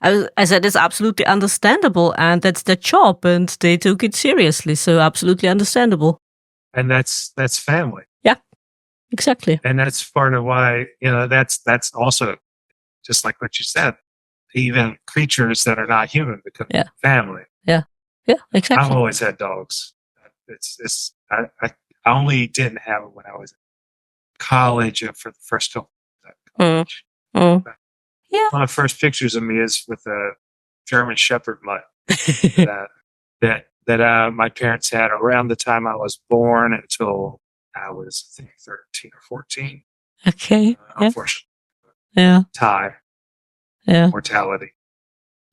I said it's absolutely understandable, and that's their job, and they took it seriously. So absolutely understandable. And that's family. Yeah, exactly. And that's part of why, that's also just like what you said. Even creatures that are not human become family. Yeah, exactly. I've always had dogs. I only didn't have it when I was in college for the first couple of college. Yeah. One of the first pictures of me is with a German Shepherd mutt that my parents had around the time I was born until I was, I think, 13 or 14. Okay. Unfortunately. Yeah. Mortality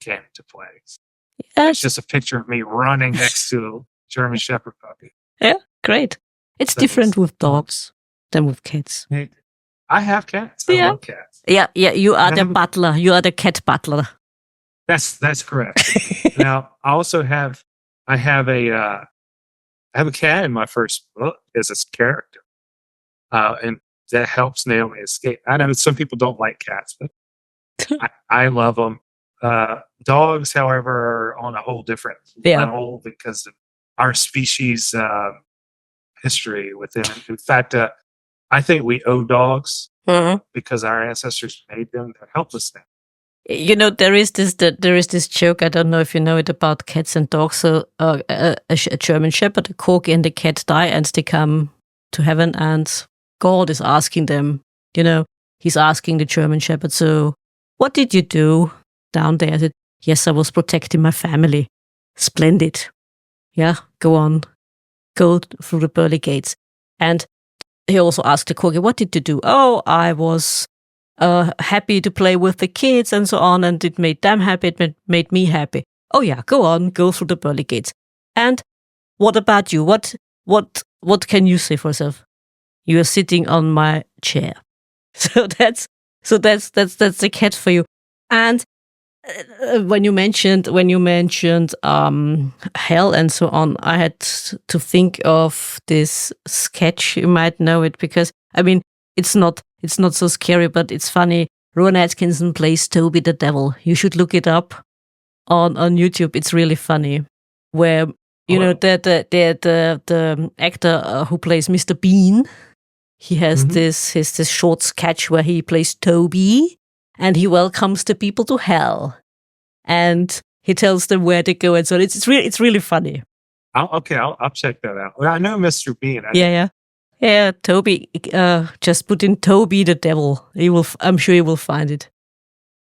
came into play. It's just a picture of me running next to a German Shepherd puppy. Yeah, great. It's different with dogs than with cats. I have cats. I love cats. Yeah. You are the butler. You are the cat butler. That's correct. Now, I have a cat in my first book as a character, and that helps Naomi escape. I know some people don't like cats, but I love them. Dogs, however, are on a whole different level because of our species history within it. In fact, I think we owe dogs because our ancestors made them to help us now. There is this joke. I don't know if you know it, about cats and dogs. So a German Shepherd, a corgi, and a cat die, and they come to heaven, and God is asking them. He's asking the German Shepherd, so what did you do down there? I said, yes, I was protecting my family. Splendid. Yeah, go on. Go through the pearly gates. And he also asked the corgi, what did you do? Oh, I was happy to play with the kids and so on, and it made them happy, it made me happy. Oh yeah, go on, go through the pearly gates. And what about you? What can you say for yourself? You are sitting on my chair. So that's the cat for you. And when you mentioned hell and so on, I had to think of this sketch. You might know it, because I mean it's not so scary, but it's funny. Rowan Atkinson plays Toby the Devil. You should look it up on YouTube. It's really funny. Where the actor who plays Mr. Bean, He has this short sketch where he plays Toby, and he welcomes the people to hell, and he tells them where to go, and so it's really funny. I'll check that out. Well, I know Mr. Bean. Yeah. Toby. Just put in Toby the Devil. I'm sure you will find it.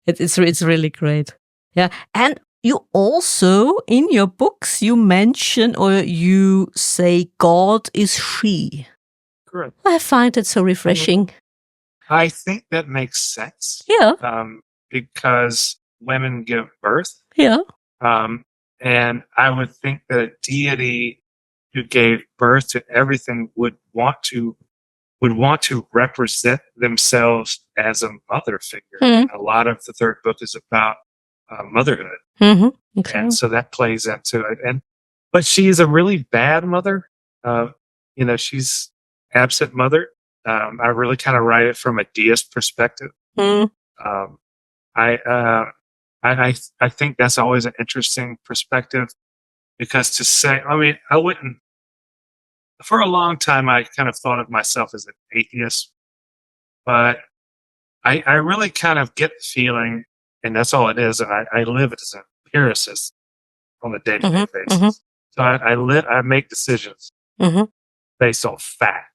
It's really great. Yeah, and you also in your books you mention or you say God is she. Correct. I find it so refreshing. I think that makes sense. Yeah. Because women give birth. Yeah. And I would think that a deity who gave birth to everything would want to represent themselves as a mother figure. Mm-hmm. A lot of the third book is about motherhood, Okay. and so that plays into it. But she is a really bad mother. She's absent mother. I really kind of write it from a deist perspective. I think that's always an interesting perspective, because to say, I wouldn't. For a long time, I kind of thought of myself as an atheist, but I really kind of get the feeling, and that's all it is. And I live as an empiricist on a day-to-day basis. So I make decisions based on fact,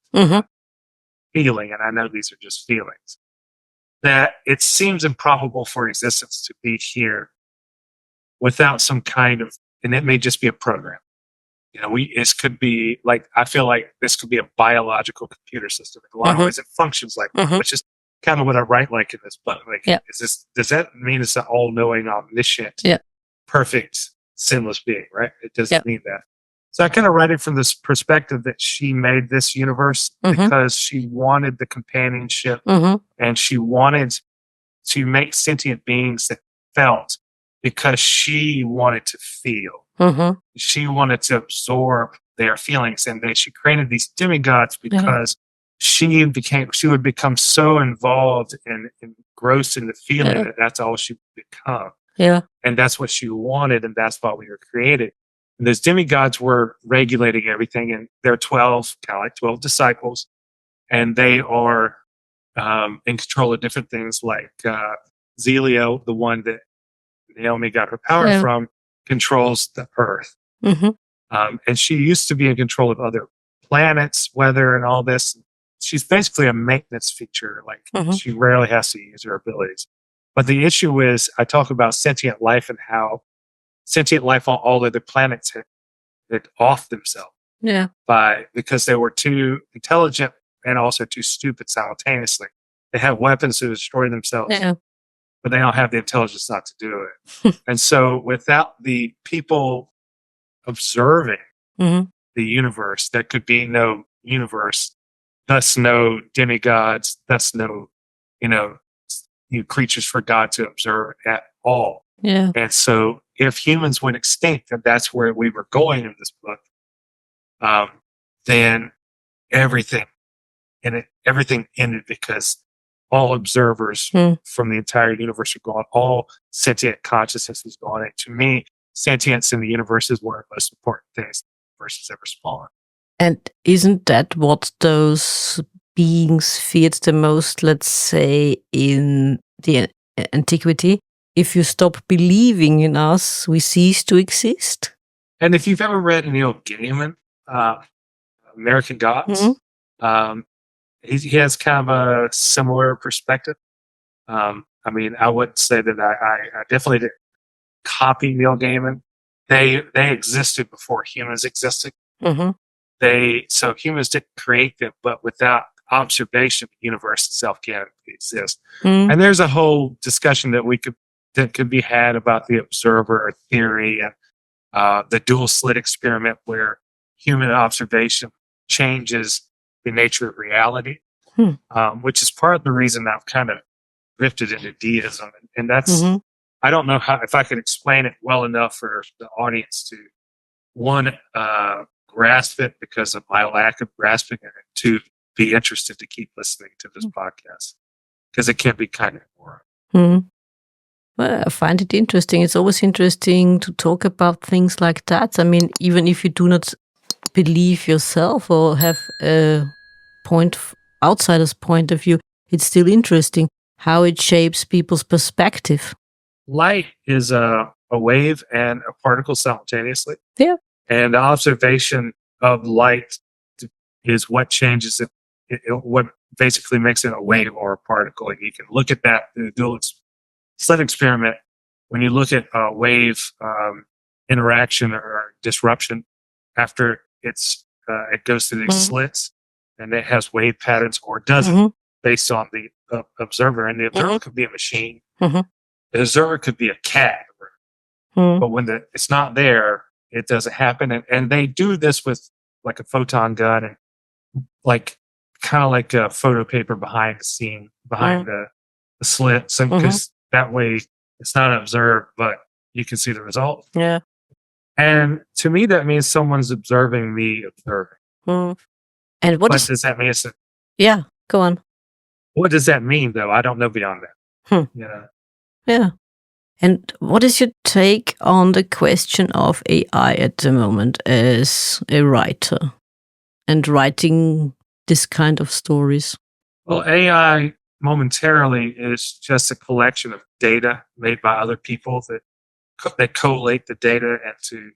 feeling, and I know these are just feelings. That it seems improbable for existence to be here without some kind of, and it may just be a program. This could be like, I feel like this could be a biological computer system. In a lot of ways, it functions like one, which is kind of what I write like in this book. Like, does that mean it's an all-knowing, omniscient, perfect, sinless being, right? It doesn't mean that. So I kind of write it from this perspective that she made this universe because she wanted the companionship and she wanted to make sentient beings that felt, because she wanted to feel. She wanted to absorb their feelings, and she created these demigods because she would become so involved and engrossed in the feeling that that's all she would become. Yeah. And that's what she wanted, and that's why we were created. And those demigods were regulating everything, and there are 12, kind of like 12 disciples, and they are in control of different things, like Zelio, the one that Naomi got her power from, controls the earth. And she used to be in control of other planets, weather, and all this. She's basically a maintenance feature. Like, she rarely has to use her abilities. But the issue is, I talk about sentient life and how sentient life on all other planets had off themselves. Yeah. Because they were too intelligent and also too stupid simultaneously. They have weapons to destroy themselves. Yeah. But they don't have the intelligence not to do it. And so without the people observing the universe, there could be no universe, thus no demigods, thus no, creatures for God to observe at all. Yeah. And so if humans went extinct, and that's where we were going in this book, then everything ended, because all observers from the entire universe are gone. All sentient consciousness is gone. And to me, sentience in the universe is one of the most important things the universe has ever spawned. And isn't that what those beings feared the most, let's say, in the antiquity? If you stop believing in us, we cease to exist. And if you've ever read Neil Gaiman, American Gods, he has kind of a similar perspective. I would say that I definitely didn't copy Neil Gaiman. They existed before humans existed. So humans didn't create them, but without observation, the universe itself can't exist. And there's a whole discussion that could be had about the observer theory and the dual slit experiment, where human observation changes the nature of reality, which is part of the reason I've kind of drifted into deism. And that's, I don't know if I could explain it well enough for the audience to, one, grasp it because of my lack of grasping it, and two, be interested to keep listening to this podcast, because it can be kind of boring. Well, I find it interesting. It's always interesting to talk about things like that. I mean, even if you do not believe yourself or have a point outsider's point of view, it's still interesting how it shapes people's perspective. Light is a wave and a particle simultaneously. Yeah. And the observation of light is what changes it, what basically makes it a wave or a particle. And you can look at that in a slit experiment. When you look at a wave interaction or disruption after it goes through these slits, and it has wave patterns or doesn't, based on the observer. And the observer could be a machine. The observer could be a cat. But when it's not there, it doesn't happen. And they do this with like a photon gun and kind of like a photo paper behind the scene, behind the slit. So because that way it's not observed, but you can see the result. Yeah. And to me, that means someone's observing me observing. And what does that mean? Yeah, go on. What does that mean, though? I don't know beyond that. Yeah. And what is your take on the question of AI at the moment as a writer and writing this kind of stories? Well, AI momentarily is just a collection of data made by other people that collate the data into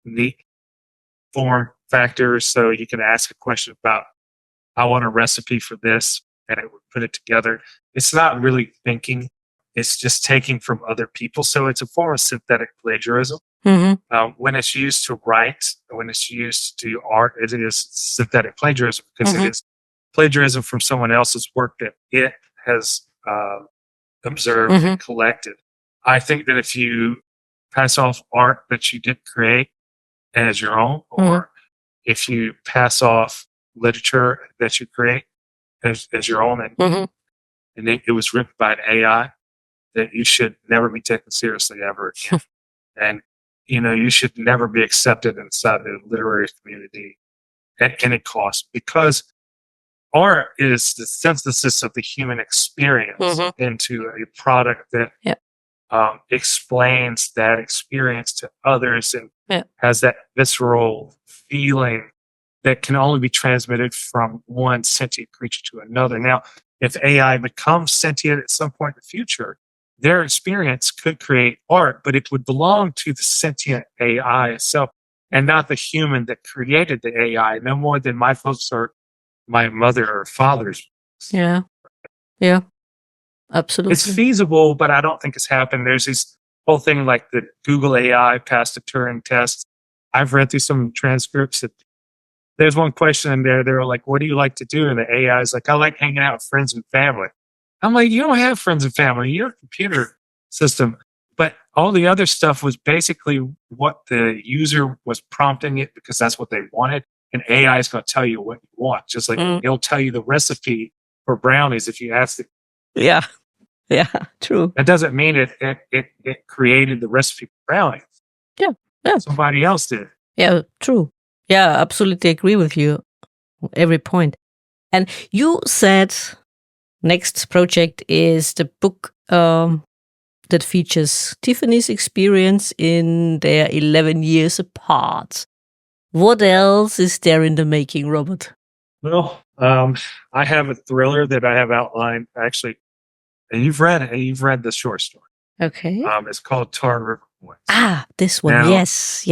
neat form factors. So you can ask a question about, I want a recipe for this, and it would put it together. It's not really thinking. It's just taking from other people. So it's a form of synthetic plagiarism. When it's used to write, when it's used to do art, it is synthetic plagiarism because it is plagiarism from someone else's work that it has observed and collected. I think that if you pass off art that you didn't create as your own, or if you pass off literature that you create as your own, and it was written by an AI, that you should never be taken seriously ever again. And, you should never be accepted inside the literary community at any cost, because art is the synthesis of the human experience into a product that explains that experience to others and has that visceral feeling that can only be transmitted from one sentient creature to another. Now, if AI becomes sentient at some point in the future, their experience could create art, but it would belong to the sentient AI itself and not the human that created the AI, no more than my folks or my mother or father's. Yeah, absolutely. It's feasible, but I don't think it's happened. There's this whole thing like the Google AI passed the Turing test. I've read through some transcripts. There's one question in there. They were like, what do you like to do? And the AI is like, I like hanging out with friends and family. I'm like, you don't have friends and family. You're a computer system. But all the other stuff was basically what the user was prompting it because that's what they wanted. And AI is going to tell you what you want. Just like it'll tell you the recipe for brownies if you ask it. Yeah, true. That doesn't mean it created the recipe for brownies. Yeah. Somebody else did. Yeah, true. Yeah, absolutely agree with you. Every point. And you said next project is the book that features Tiffany's experience in their 11 years apart. What else is there in the making, Robert? Well, I have a thriller that I have outlined actually, and you've read the short story. Okay. It's called Tar River Boys. This one. Now, Yes.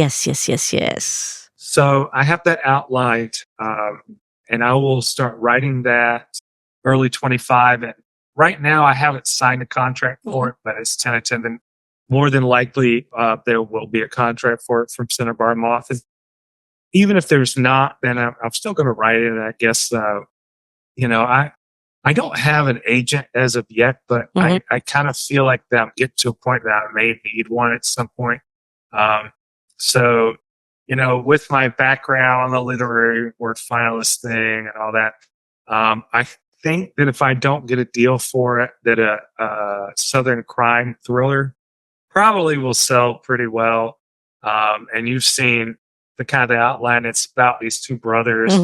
So I have that outlined, and I will start writing that early 25. And right now I haven't signed a contract for it, but it's tentative. And more than likely, there will be a contract for it from Cinnabar Moth. And even if there's not, then I'm still going to write it. And I guess, I don't have an agent as of yet, but I kind of feel like that I'm getting to a point that I may need one at some point. So, with my background on the literary award finalist thing and all that, I think that if I don't get a deal for it, that a Southern crime thriller probably will sell pretty well. And you've seen the kind of outline. It's about these two brothers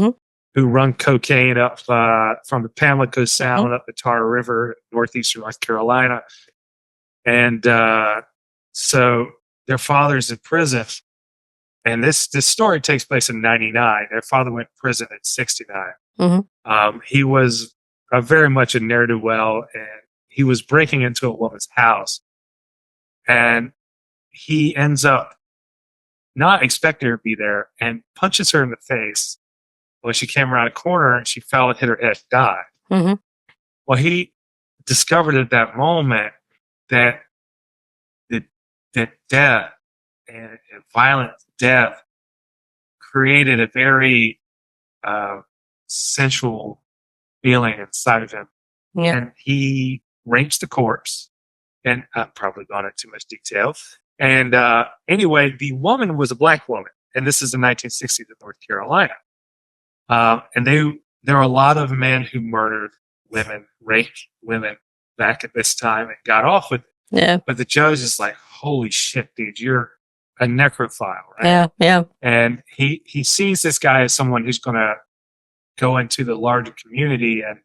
who run cocaine up from the Pamlico Sound up the Tar River, northeastern North Carolina. And so their father's in prison. And this story takes place in 99. Their father went to prison in 69. He was very much a ne'er-do-well, and he was breaking into a woman's house, and he ends up not expecting her to be there and punches her in the face when she came around a corner and she fell and hit her head, died. Well, he discovered at that moment that death and violent death created a very sensual feeling inside of him. Yeah. And he rapes the corpse. And I've probably gone into too much detail. And anyway, the woman was a black woman. And this is in 1960s in North Carolina. And there are a lot of men who murdered women, raped women back at this time and got off with it. Yeah. But the judge is like, holy shit, dude, you're a necrophile, right? Yeah, yeah. And he sees this guy as someone who's going to go into the larger community, and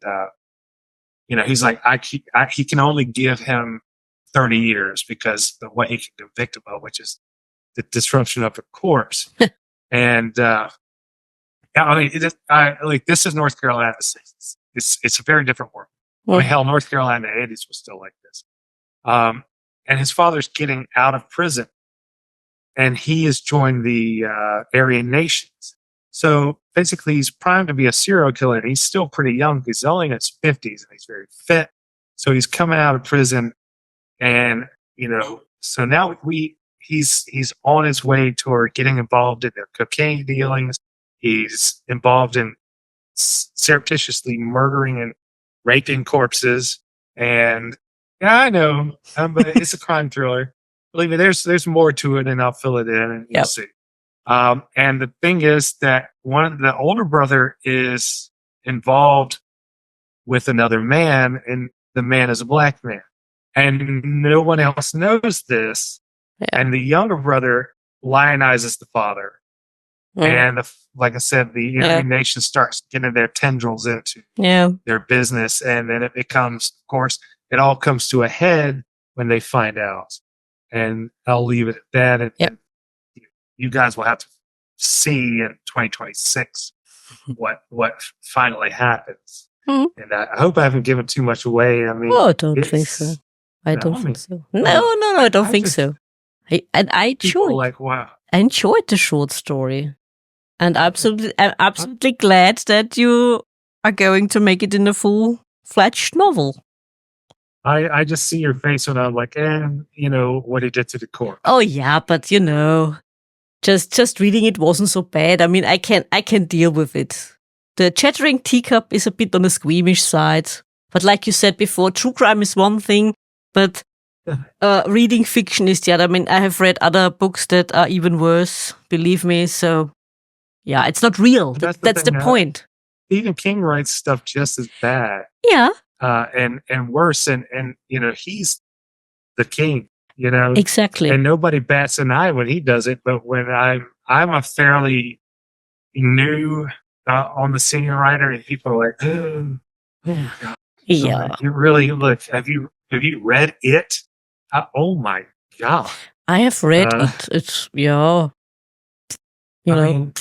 he's like, he can only give him 30 years because of what he can convict him of, which is the disruption of a corpse. And this is North Carolina. It's a very different world. Hell, North Carolina in the 80s was still like this. And his father's getting out of prison, and he has joined the Aryan Nations. So basically, he's primed to be a serial killer, and he's still pretty young. He's only in his 50s, and he's very fit. So he's coming out of prison, and so now he's on his way toward getting involved in their cocaine dealings. He's involved in surreptitiously murdering and raping corpses, and yeah, I know, but it's a crime thriller. Believe me, there's more to it, and I'll fill it in, and you'll see. And the thing is that the older brother is involved with another man, and the man is a black man, and no one else knows this. Yeah. And the younger brother lionizes the father, and like I said, the Aryan Nation starts getting their tendrils into their business, and then it becomes, of course, it all comes to a head when they find out. And I'll leave it at that. And you guys will have to see in 2026 what finally happens. And I hope I haven't given too much away. I mean, I don't think so. I don't think so. No, I don't think so. I enjoyed. Like, wow. I enjoyed the short story, and I'm absolutely glad that you are going to make it in a full-fledged novel. I just see your face when I'm like, what he did to the corpse. Oh yeah, but just reading it wasn't so bad. I mean, I can deal with it. The chattering teacup is a bit on the squeamish side, but like you said before, true crime is one thing, but reading fiction is the other. I mean, I have read other books that are even worse, believe me. So yeah, it's not real. That's the point. Stephen King writes stuff just as bad. Yeah. And worse, and he's the king, exactly, and nobody bats an eye when he does it. But when I'm a fairly new on the senior writer, and people are like, oh God. Yeah, so you really look. Have you read it? Oh my God, I have read it. It's I mean,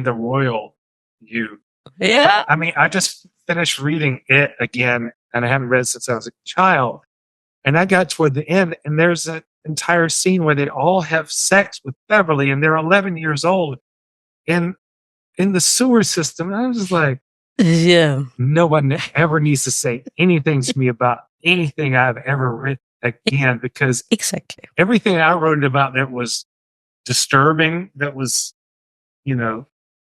the royal you. Yeah, I mean, I just finished reading it again, and I haven't read it since I was a child. And I got toward the end, and there's an entire scene where they all have sex with Beverly, and they're 11 years old, in the sewer system. And I was just like, yeah, no one ever needs to say anything to me about anything I've ever read again, because exactly everything I wrote about that was disturbing, that was,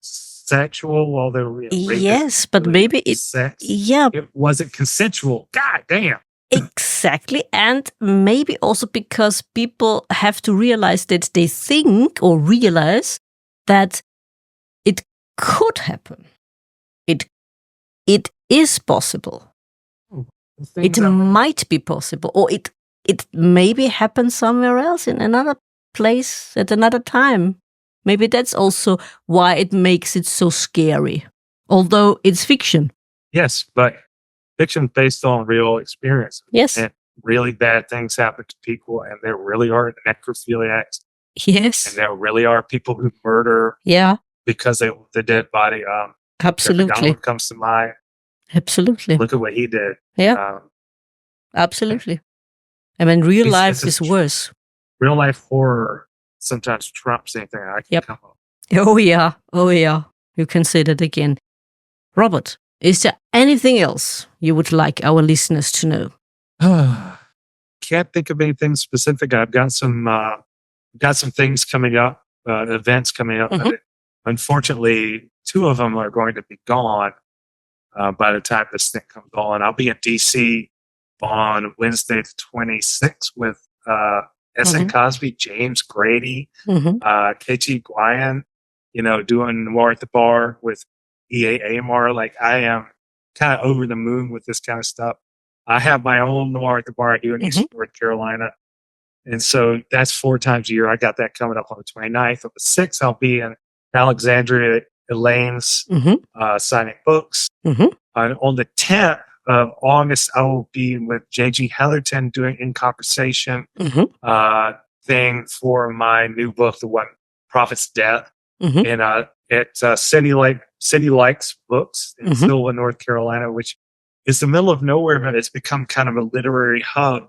sexual, although yes, but maybe it's sex. Yeah, it wasn't consensual. God damn. Exactly, and maybe also because people have to realize that they think or realize that it could happen. It is possible. It might be possible, or it maybe happened somewhere else in another place at another time. Maybe that's also why it makes it so scary, although it's fiction. Yes, but fiction based on real experience. Yes. And really bad things happen to people, and there really are necrophiliacs. Yes. And there really are people who murder because of the dead body. Absolutely. Donald comes to mind. Absolutely. Look at what he did. Yeah. Absolutely. I mean, real life is worse. Real life horror sometimes trumps anything I can come up. Oh yeah. You can say that again. Robert, is there anything else you would like our listeners to know? Can't think of anything specific. I've got some things coming up, events coming up. But unfortunately, 2 of them are going to be gone by the time this thing comes on. I'll be in DC on Wednesday the 26th with S.A. Cosby, James Grady, K.G. Guyan, doing Noir at the Bar with E.A. Amar. Like, I am kind of over the moon with this kind of stuff. I have my own Noir at the Bar here in East North Carolina. And so that's 4 times a year. I got that coming up on the 29th. On the 6th, I'll be in Alexandria, Elaine's signing books. On the 10th of August, I will be with J.G. Heatherton doing In Conversation thing for my new book, The One Prophet's Death. And at City Likes Books in Sylva, North Carolina, which is the middle of nowhere, but it's become kind of a literary hub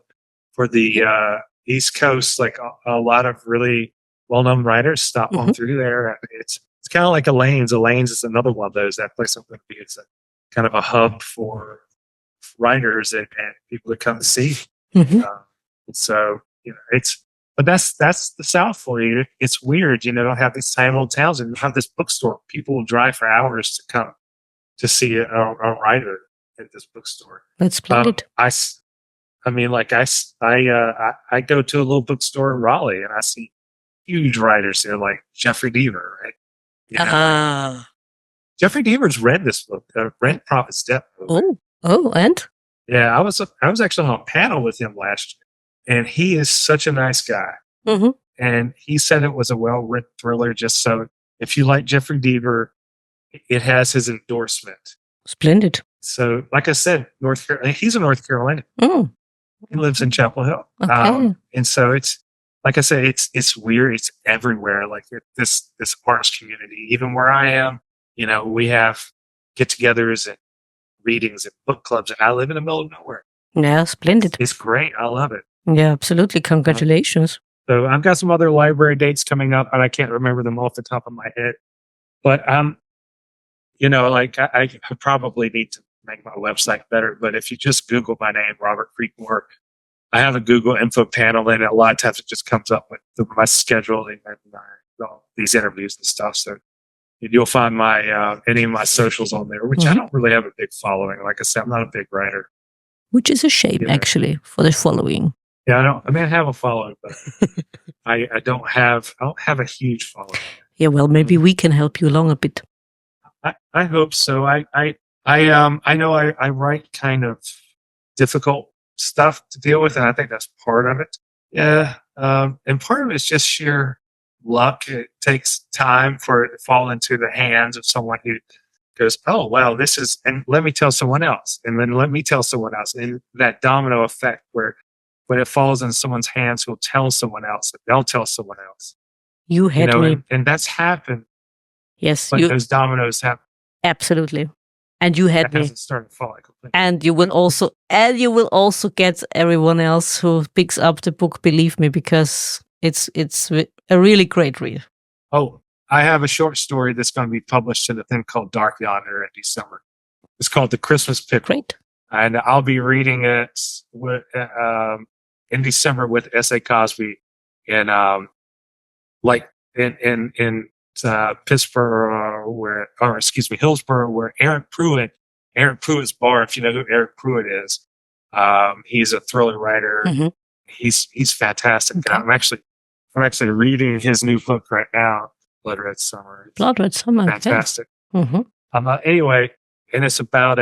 for the East Coast. Like a lot of really well-known writers stop on through there. It's kind of like Elaine's. Elaine's is another one of those. That place I'm going to be. It's a kind of a hub for writers and people to come to see. So but that's the South for you. It's weird, don't have these tiny little towns and you have this bookstore. People will drive for hours to come to see a writer at this bookstore. That's splendid. I go to a little bookstore in Raleigh and I see huge writers there like Jeffrey Deaver, right? Jeffrey Deaver's read this book, read Prophet's Death. And? Yeah, I was actually on a panel with him last year, and he is such a nice guy. And he said it was a well-written thriller. Just so if you like Jeffrey Deaver, it has his endorsement. Splendid. So, like I said, he's a North Carolinian. He lives in Chapel Hill. Okay. And so it's, like I said, it's weird. It's everywhere. Like this arts community, even where I am, we have get-togethers and readings and book clubs. And I live in the middle of nowhere. Yeah, splendid. It's great. I love it. Yeah, absolutely. Congratulations. So I've got some other library dates coming up, and I can't remember them off the top of my head. But I probably need to make my website better. But if you just Google my name, Robert Creekmore, I have a Google info panel, and a lot of times it just comes up with my schedule and these interviews and stuff. So you'll find my any of my socials on there, which I don't really have a big following. Like I said, I'm not a big writer. Which is a shame, actually, for the following. Yeah, I have a following, but I don't have a huge following. Yeah, well, maybe we can help you along a bit. I hope so. I know I write kind of difficult stuff to deal with, and I think that's part of it. Yeah, and part of it is just sheer luck. It takes time for it to fall into the hands of someone who goes, oh, well, this is, and let me tell someone else, and then let me tell someone else, and that domino effect where when it falls in someone's hands, who'll tell someone else, and they'll tell someone else. You had me. And that's happened. Yes. But those dominoes happen. Absolutely. And you had me. Hasn't started falling completely. And you will also get everyone else who picks up the book, believe me, because it's a really great read. Oh, I have a short story that's going to be published in a thing called Dark Yonder in December. It's called The Christmas Pickle. Great. And I'll be reading it in December with S.A. Cosby in Pittsburgh, Hillsborough, where Eric Pruitt's bar. If you know who Eric Pruitt is, he's a thriller writer. He's fantastic. Okay. And I'm actually reading his new book right now, Blood Red Summer. Blood Red Summer, fantastic. Okay. Anyway, and it's about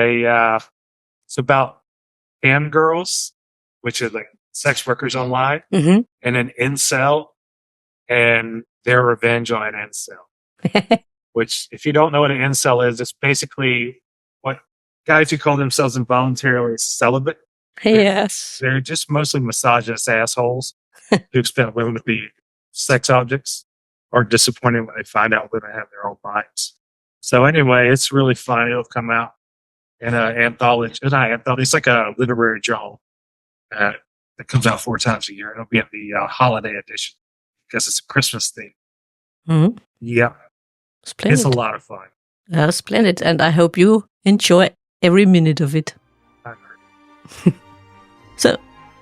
fangirls, which are like sex workers online, and an incel and their revenge on an incel. Which, if you don't know what an incel is, it's basically what guys who call themselves involuntarily celibate. Yes. They're just mostly misogynist assholes who expect women to be sex objects, or disappointed when they find out women have their own minds. So anyway, it's really fun. It'll come out in an anthology. Not anthology. It's like a literary journal that comes out 4 times a year. It'll be at the holiday edition because it's a Christmas theme. Mm-hmm. Yeah. Splendid. It's a lot of fun. Splendid. And I hope you enjoy every minute of it. So,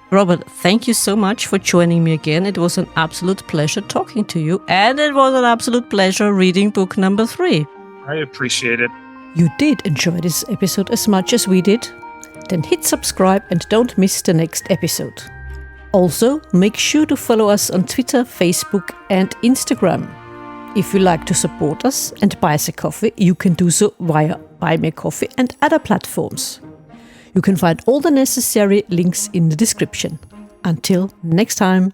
Robert, thank you so much for joining me again. It was an absolute pleasure talking to you. And it was an absolute pleasure reading book number 3. I appreciate it. You did enjoy this episode as much as we did? Then hit subscribe and don't miss the next episode. Also, make sure to follow us on Twitter, Facebook and Instagram. If you like to support us and buy us a coffee, you can do so via Buy Me a Coffee and other platforms. You can find all the necessary links in the description. Until next time.